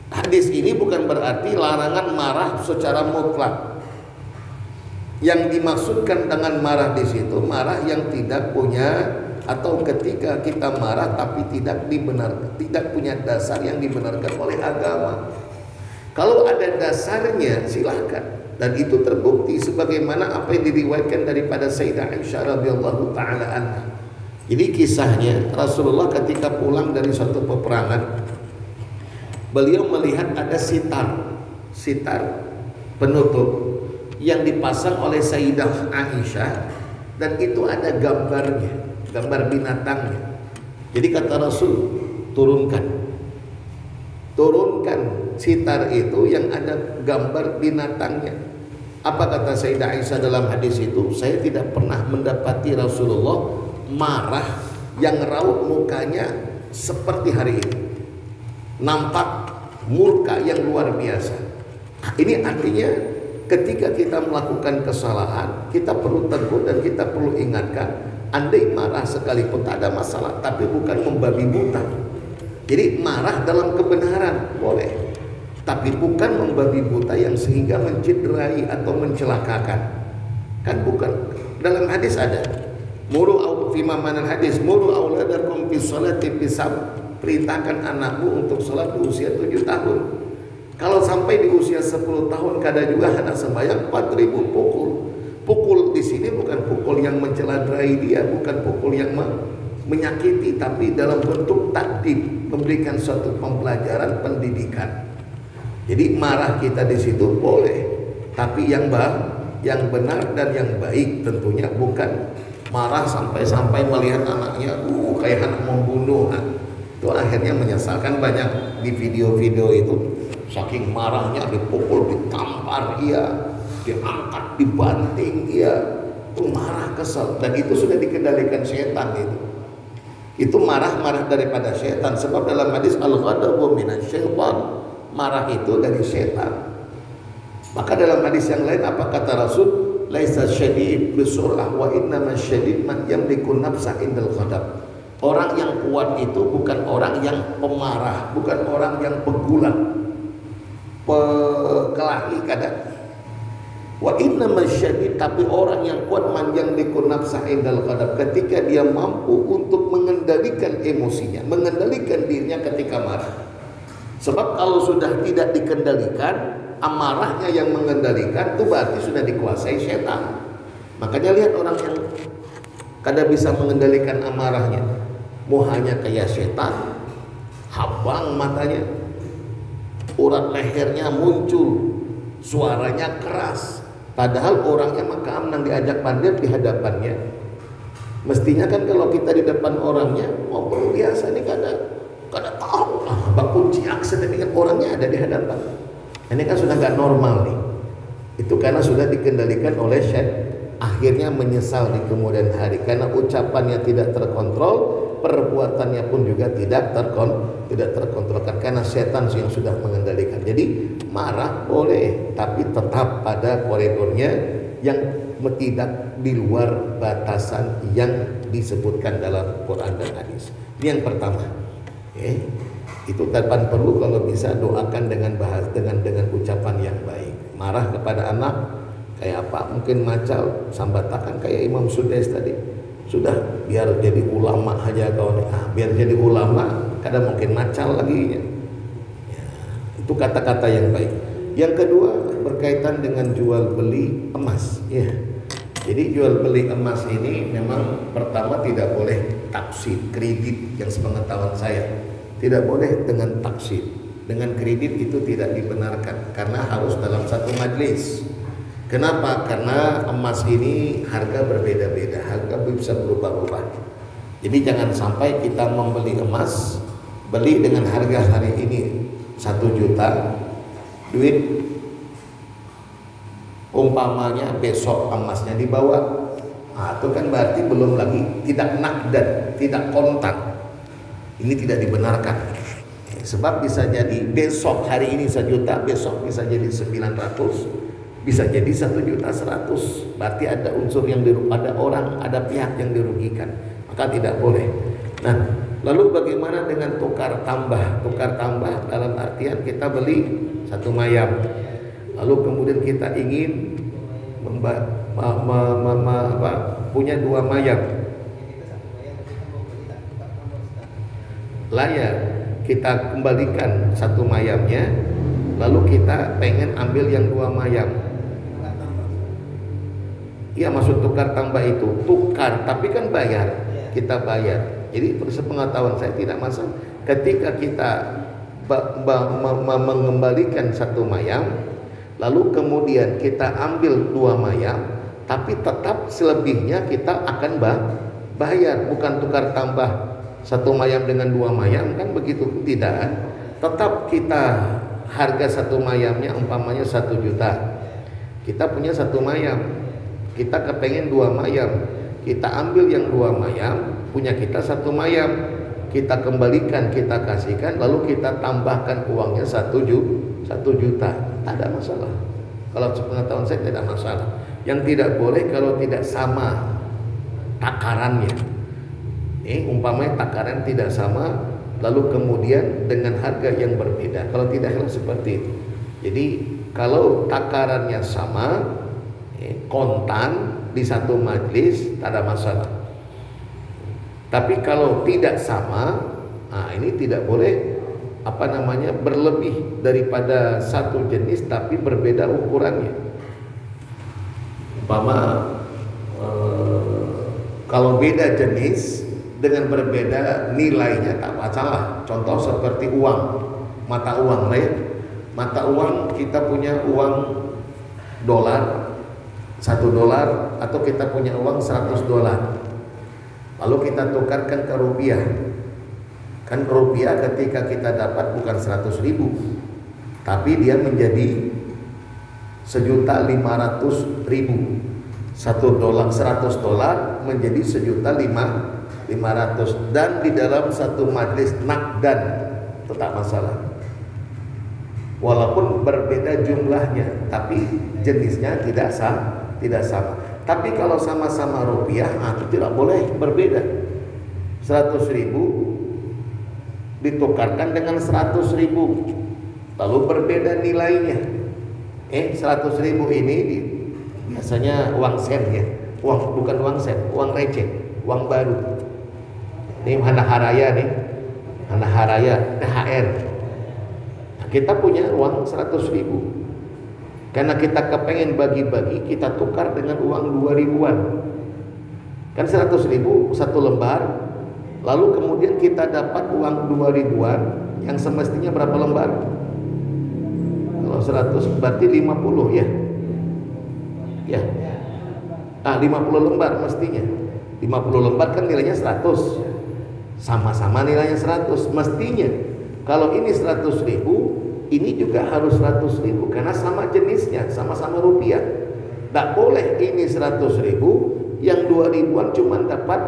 Speaker 1: Hadis ini bukan berarti larangan marah secara mutlak. Yang dimaksudkan dengan marah di situ, marah yang tidak punya, atau ketika kita marah tapi tidak punya dasar yang dibenarkan oleh agama. Kalau ada dasarnya silahkan, dan itu terbukti sebagaimana apa yang diriwayatkan daripada Sayyidah Aisyah radhiyallahu taala anha. Jadi kisahnya, Rasulullah ketika pulang dari suatu peperangan, beliau melihat ada sitar penutup yang dipasang oleh Sayyidah Aisyah, dan itu ada gambarnya, gambar binatangnya. Jadi kata Rasul, turunkan sitar itu yang ada gambar binatangnya. Apa kata Sayyidah Aisyah dalam hadis itu? Saya tidak pernah mendapati Rasulullah marah yang raut mukanya seperti hari ini. Nampak murka yang luar biasa. Ini artinya ketika kita melakukan kesalahan, kita perlu tegur dan kita perlu ingatkan. Andai marah sekalipun tak ada masalah, tapi bukan membabi buta. Jadi marah dalam kebenaran boleh, tapi bukan membabi buta yang sehingga mencederai atau mencelakakan. Kan bukan. Dalam hadis ada, muru fi manal hadis, muru auladakum bis salati bisab, perintahkan anakmu untuk sholat di usia 7 tahun. Kalau sampai di usia 10 tahun kada juga hendak sembahyang 4.000 pukul. Pukul di sini bukan pukul yang mencelakai dia, bukan pukul yang menyakiti, tapi dalam bentuk takdib, memberikan suatu pembelajaran pendidikan. Jadi marah kita di situ boleh, tapi yang benar dan yang baik tentunya, bukan marah sampai melihat anaknya kayak anak membunuh. Itu akhirnya menyesalkan. Banyak di video-video itu, saking marahnya dipukul, ditampar, diangkat, dibanting, itu marah, kesal, dan itu sudah dikendalikan setan. Itu marah daripada setan, sebab dalam hadis al-ghadabu minasyaitan, marah itu dari setan. Maka dalam hadis yang lain apa kata Rasul, laisa syadid bisur'ah wa innama syadid man yamliku nafsa indal ghadab. Orang yang kuat itu bukan orang yang pemarah, bukan orang yang pegulat. kelahi kadang. Wa inna masyadid, tapi orang yang kuat manjang likun nafsah indal qadab, ketika dia mampu untuk mengendalikan emosinya, mengendalikan dirinya ketika marah. Sebab kalau sudah tidak dikendalikan, amarahnya yang mengendalikan, itu berarti sudah dikuasai setan. Makanya lihat orang yang kada bisa mengendalikan amarahnya, muhanya kayak setan, habang matanya, urat lehernya muncul, suaranya keras. Padahal orangnya maka nang diajak pandir di hadapannya. Mestinya kan kalau kita di depan orangnya ngobrol biasa nih, kada tahu lah bak kunci aksen, tapi kan orangnya ada di hadapan. Ini kan sudah nggak normal nih. Itu karena sudah dikendalikan oleh syaitan. Akhirnya menyesal di kemudian hari karena ucapannya tidak terkontrol, perbuatannya pun juga tidak terkontrolkan karena setan yang sudah mengendalikan. Jadi marah boleh, tapi tetap pada koridornya yang tidak di luar batasan yang disebutkan dalam Quran dan hadis. Ini yang pertama. Itu tanpa perlu, kalau bisa doakan dengan dengan ucapan yang baik. Marah kepada anak kayak apa? Mungkin macal sambatakan kayak Imam Sudais tadi. Sudah biar jadi ulama aja kawan. Biar jadi ulama kadang mungkin macal lagi ya. Itu kata-kata yang baik. Yang kedua berkaitan dengan jual beli emas ya. Jadi jual beli emas ini memang pertama tidak boleh taksid kredit, yang sepengetahuan saya tidak boleh dengan taksid. Dengan kredit itu tidak dibenarkan karena harus dalam satu majlis. Kenapa? Karena emas ini harga berbeda-beda, harga bisa berubah-ubah. Jadi jangan sampai kita membeli emas, beli dengan harga hari ini 1 juta, duit umpamanya besok emasnya dibawa. Itu kan berarti belum lagi tidak nakdan, tidak kontan. Ini tidak dibenarkan. Sebab bisa jadi besok hari ini 1 juta, besok bisa jadi 900, bisa jadi 1.100.000. Berarti ada unsur yang ada orang, ada pihak yang dirugikan. Maka tidak boleh. Nah, lalu bagaimana dengan tukar tambah? Tukar tambah dalam artian kita beli 1 mayam, lalu kemudian kita ingin punya 2 mayam. Layak kita kembalikan 1 mayamnya, lalu kita pengen ambil yang 2 mayam. Iya, maksud tukar tambah itu tukar, tapi kan bayar, kita bayar. Jadi sepengetahuan saya tidak masalah ketika kita mengembalikan 1 mayam, lalu kemudian kita ambil 2 mayam, tapi tetap selebihnya kita akan bayar, bukan tukar tambah 1 mayam dengan 2 mayam, kan begitu, tidak. Tetap kita harga 1 mayamnya umpamanya 1 juta. Kita punya 1 mayam, kita kepengen 2 mayam, kita ambil yang 2 mayam, punya kita 1 mayam, kita kembalikan, kita kasihkan, lalu kita tambahkan uangnya 1 juta, ada masalah. Kalau sepengetahuan saya tidak masalah. Yang tidak boleh kalau tidak sama takarannya. Umpamanya takaran tidak sama, lalu kemudian dengan harga yang berbeda. Kalau tidak seperti itu. Jadi kalau takarannya sama, kontan di satu majlis, tak ada masalah. Tapi kalau tidak sama, ini tidak boleh berlebih daripada satu jenis tapi berbeda ukurannya. Umpama kalau beda jenis dengan berbeda nilainya tak masalah. Contoh seperti uang, mata uang lah ya. Mata uang, kita punya uang dolar, $1, atau kita punya uang $100, lalu kita tukarkan ke rupiah. Kan rupiah ketika kita dapat bukan 100.000, tapi dia menjadi 1.500.000. $100 menjadi 1.500.000, dan di dalam satu majlis nakdan tetap masalah. Walaupun berbeda jumlahnya, tapi jenisnya tidak sama. Tapi kalau sama-sama rupiah, itu tidak boleh berbeda. 100.000 ditukarkan dengan 100.000, lalu berbeda nilainya. 100.000 ini biasanya uang sen ya, bukan uang sen, uang receh, uang baru. Ini hana-haraya nih, hana-haraya THR. Nah, kita punya uang 100.000. Karena kita kepengen bagi-bagi, kita tukar dengan uang 2.000-an. Kan 100.000 satu lembar. Lalu kemudian kita dapat uang 2.000-an yang semestinya berapa lembar? Kalau 100 berarti 50 ya. Ya. 50 lembar mestinya. 50 lembar kan nilainya 100. Sama-sama nilainya 100 mestinya. Kalau ini 100.000, ini juga harus 100.000 karena sama jenisnya, sama-sama rupiah. Tak boleh ini 100.000, yang 2.000-an cuma dapat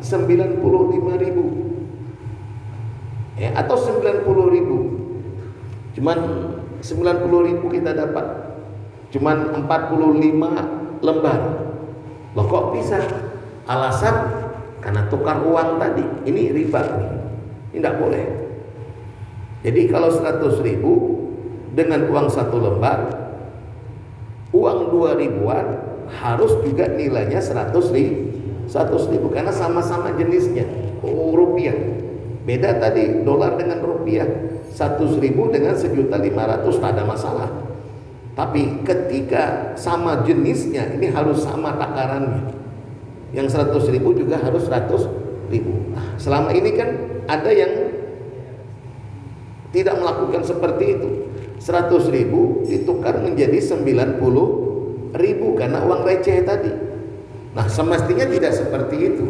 Speaker 1: 95.000 atau 90.000. Cuman 90.000 kita dapat, cuman 45 lembar. Loh kok bisa? Alasan karena tukar uang tadi. Ini riba nih. Ini tidak boleh. Jadi kalau 100.000 dengan uang satu lembar, uang 2.000-an harus juga nilainya 100.000 karena sama-sama jenisnya. Rupiah. Beda tadi dolar dengan rupiah. 100.000 dengan 1.500.000 tak ada masalah. Tapi ketika sama jenisnya, ini harus sama takarannya. Yang 100.000 juga harus 100.000. Nah, selama ini kan ada yang tidak melakukan seperti itu. 100.000 ditukar menjadi 90.000 karena uang receh tadi. Nah, semestinya tidak seperti itu.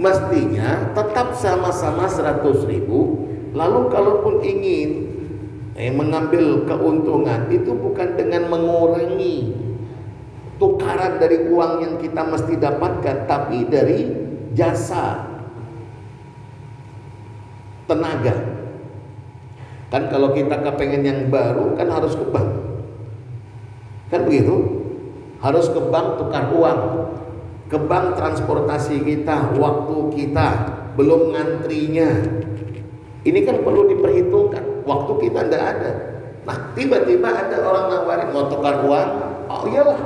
Speaker 1: Mestinya tetap sama-sama 100.000. Lalu kalaupun ingin mengambil keuntungan, itu bukan dengan mengurangi tukaran dari uang yang kita mesti dapatkan, tapi dari jasa tenaga. Kan kalau kita kepengen yang baru kan harus ke bank, kan begitu, harus ke bank tukar uang, ke bank transportasi kita, waktu kita, belum ngantrinya. Ini kan perlu diperhitungkan, waktu kita tidak ada. Nah tiba-tiba ada orang nawarin mau tukar uang, oh iyalah,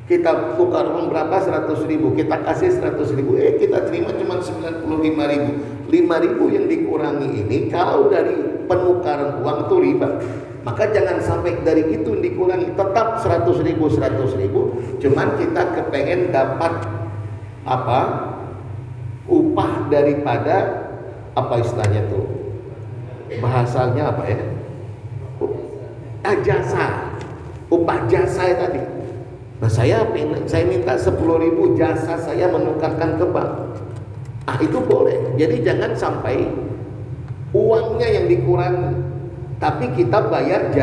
Speaker 1: kita tukar uang berapa? 100.000, kita kasih 100.000, kita terima cuma 95.000. 5.000 yang dikurangi ini kalau dari penukaran uang itu riba. Maka jangan sampai dari itu dikurangi, tetap 100.000, cuman kita kepengen dapat apa? Upah daripada apa istilahnya tuh? Bahasanya apa ya? Jasa. Upah jasa tadi. Nah, saya minta 10.000 jasa saya menukarkan ke bank. Itu boleh. Jadi jangan sampai uangnya yang dikurangi, tapi kita bayar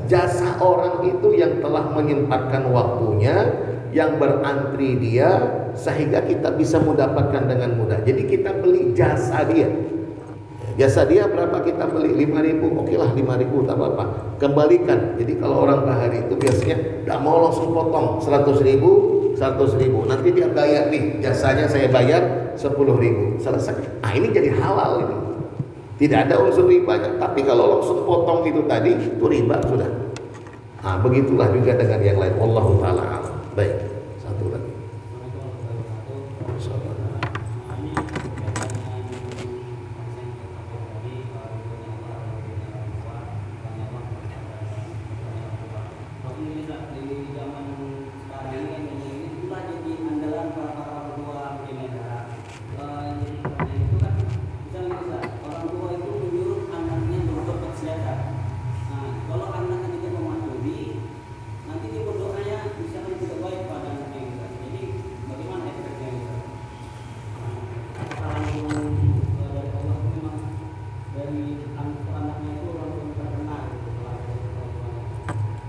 Speaker 1: jasa orang itu yang telah menyempatkan waktunya, yang berantri dia, sehingga kita bisa mendapatkan dengan mudah. Jadi kita beli jasa dia. Jasa dia berapa kita beli? 5.000. Oke lah 5.000 tak apa-apa. Kembalikan. Jadi kalau orang bahari itu biasanya tidak mau langsung potong 100.000. Nanti dia bayar nih, jasanya saya bayar 10.000. Selesai. Ini jadi halal ini. Tidak ada unsur ribanya. Tapi kalau langsung potong itu tadi, itu riba sudah. Begitulah juga dengan yang lain. Wallahu ta'ala. Baik. Satu lagi.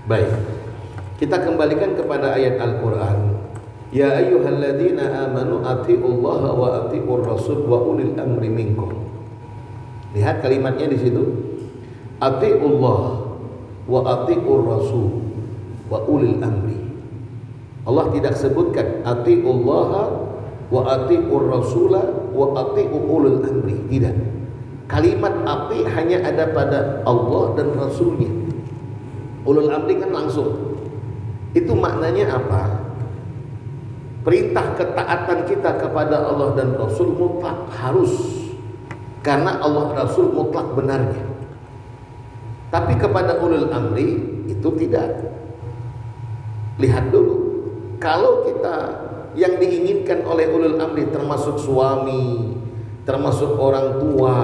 Speaker 1: Baik, kita kembalikan kepada ayat Al-Quran. Ya ayyuhalladzina amanu atiullaha wa atiur rasul wa ulil amri minkum. Lihat kalimatnya di situ. Atiullah wa atiur rasul wa ulil amri. Allah tidak sebutkan atiullaha wa atiur rasula wa atiur ulil amri. Tidak. Kalimat api hanya ada pada Allah dan Rasulnya. Ulul amri kan langsung. Itu maknanya apa? Perintah ketaatan kita kepada Allah dan Rasul mutlak harus, karena Allah Rasul mutlak benarnya. Tapi kepada ulul amri itu tidak. Lihat dulu, kalau kita yang diinginkan oleh ulul amri termasuk suami, termasuk orang tua,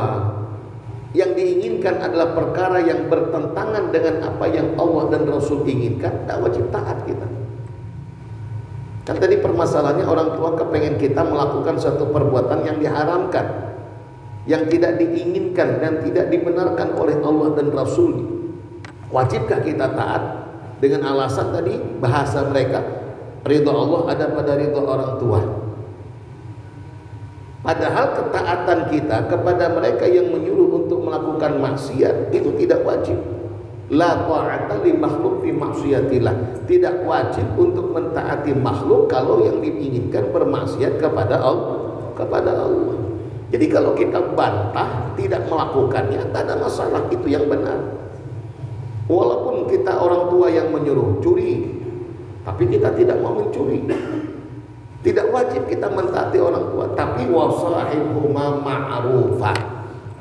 Speaker 1: yang diinginkan adalah perkara yang bertentangan dengan apa yang Allah dan Rasul inginkan, tak wajib taat kita. Kan tadi permasalahannya orang tua kepengen kita melakukan satu perbuatan yang diharamkan, yang tidak diinginkan dan tidak dibenarkan oleh Allah dan Rasul. Wajibkah kita taat? Dengan alasan tadi bahasa mereka, ridha Allah ada pada ridha orang tua. Padahal ketaatan kita kepada mereka yang menyuruh untuk melakukan maksiat itu tidak wajib. La ta'ata li makhluk fi maksiatillah. Tidak wajib untuk mentaati makhluk kalau yang diinginkan bermaksiat kepada Allah. Jadi kalau kita bantah tidak melakukannya, tak ada masalah, itu yang benar. Walaupun kita orang tua yang menyuruh curi, tapi kita tidak mau mencuri, tidak wajib kita mentaati orang tua. Tapi wasahibhuma ma'rufah,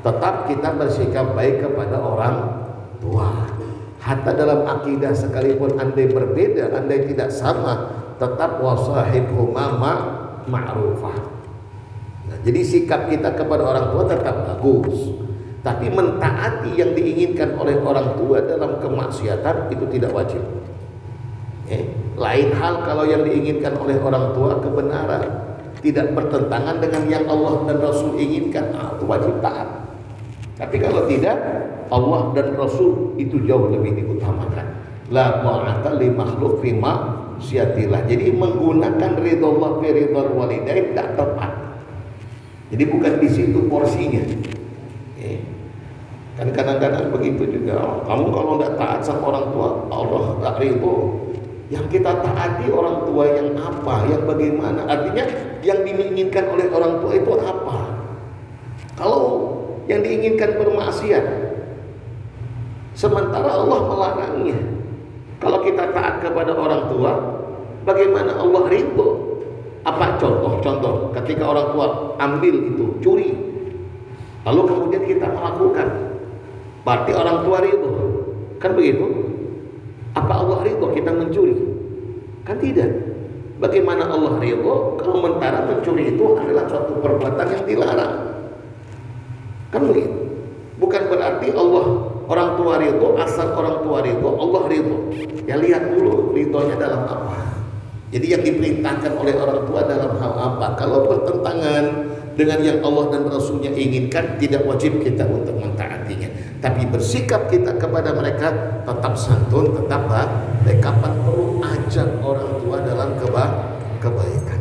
Speaker 1: tetap kita bersikap baik kepada orang tua. Hatta dalam akidah sekalipun andai berbeda, andai tidak sama, tetap wasahibhuma ma'rufah. Nah, jadi sikap kita kepada orang tua tetap bagus. Tapi mentaati yang diinginkan oleh orang tua dalam kemaksiatan itu tidak wajib. Lain hal kalau yang diinginkan oleh orang tua kebenaran tidak bertentangan dengan yang Allah dan Rasul inginkan, itu wajib taat. Tapi kalau tidak, Allah dan Rasul itu jauh lebih diutamakan. La ta'ata li makhluk fi maksiatillah. Jadi menggunakan ridha Allah fi ridha walidain tidak tepat. Jadi bukan di situ porsinya. Kan kadang-kadang begitu juga. Kamu kalau tidak taat sama orang tua, Allah tak ridho. Yang kita taati orang tua yang apa, yang bagaimana? Artinya yang diinginkan oleh orang tua itu apa? Kalau yang diinginkan bermaksiat, sementara Allah melarangnya. Kalau kita taat kepada orang tua, bagaimana Allah ridho? Apa contoh ketika orang tua ambil itu, curi, lalu kemudian kita melakukan, berarti orang tua ridho, kan begitu? Apa Allah ridho kita mencuri? Kan tidak. Bagaimana Allah ridho kalau mentara mencuri itu adalah suatu perbuatan yang dilarang? Kan begitu. Bukan berarti Allah orang tua ridho, asal orang tua ridho, Allah ridho. Ya lihat dulu ridhonya dalam apa. Jadi yang diperintahkan oleh orang tua dalam hal apa? Kalau bertentangan dengan yang Allah dan Rasulnya inginkan, tidak wajib kita untuk mentaatinya. Tapi bersikap kita kepada mereka tetap santun, tetap baik. Kapan perlu ajak orang tua dalam kebaikan.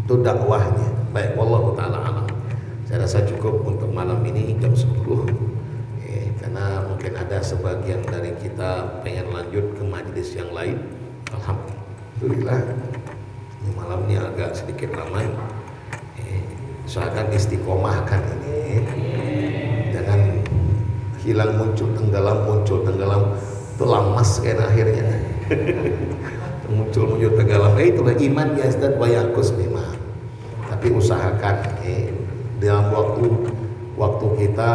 Speaker 1: Itu dakwahnya. Baik, wallahu taala alam. Saya rasa cukup untuk malam ini jam 10. Karena mungkin ada sebagian dari kita pengen lanjut ke majelis yang lain. Alhamdulillah. Malam ini agak sedikit ramai. Usahakan istiqomahkan ini, jangan hilang muncul tenggelam, itu lamas kan akhirnya. muncul tenggelam, itulah iman yazdad wa yanqus memang. Tapi usahakan dalam waktu kita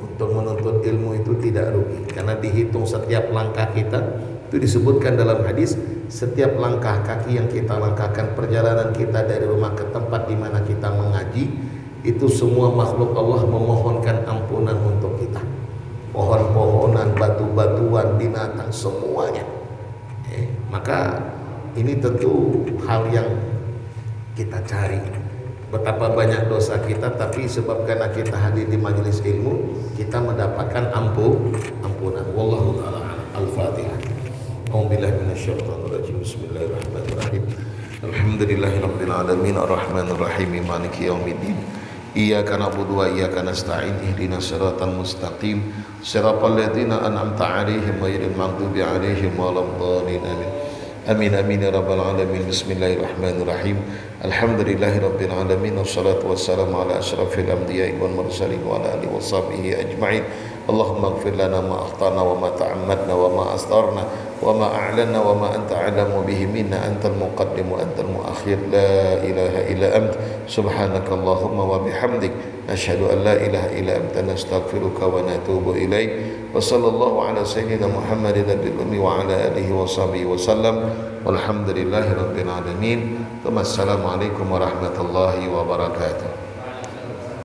Speaker 1: untuk menuntut ilmu itu tidak rugi, karena dihitung setiap langkah kita. Itu disebutkan dalam hadis, setiap langkah kaki yang kita langkahkan, perjalanan kita dari rumah ke tempat di mana kita mengaji, itu semua makhluk Allah memohonkan ampunan untuk kita. Pohon-pohonan, batu-batuan, binatang, semuanya. Maka ini tentu hal yang kita cari. Betapa banyak dosa kita, tapi sebab karena kita hadir di majelis ilmu, kita mendapatkan ampunan. Wallahu a'lam. Al-Fatihah. A'udzubillahi minasyaitonir rajim. Bismillahirrahmanirrahim. Alhamdulillahirabbil alamin arrahmanir rahim maliki yaumiddin. Iyyaka na'budu wa iyyaka nasta'in ihdinas siratal mustaqim siratal ladzina an'amta 'alaihim ghairil maghdubi 'alaihim waladdallin amin. Amin amin ya rabbal alamin. Bismillahirrahmanirrahim. Alhamdulillahi rabbil alamin. Wassalatu wassalamu ala asyrafil anbiya'i wal mursalin wa ala alihi washabihi ajma'in. Allahumma ighfir lana ma akhtana wa ma ta'ammadna wa ma astarna wa ma a'lanna wa ma anta a'lamu bihi minna, antal muqaddim wa antal muakhir. La ilaha illa ant, subhanaka Allahumma wa bihamdik, nashhadu an la ilaha illa anta, nastaghfiruka wa natubu ilaik. Wa sallallahu ala sayyidina Muhammadin nabiyil ummi wa ala alihi wa sahbihi wa sallam. Walhamdulillahi rabbil alamin. Wassalamualaikum warahmatullahi wabarakatuh.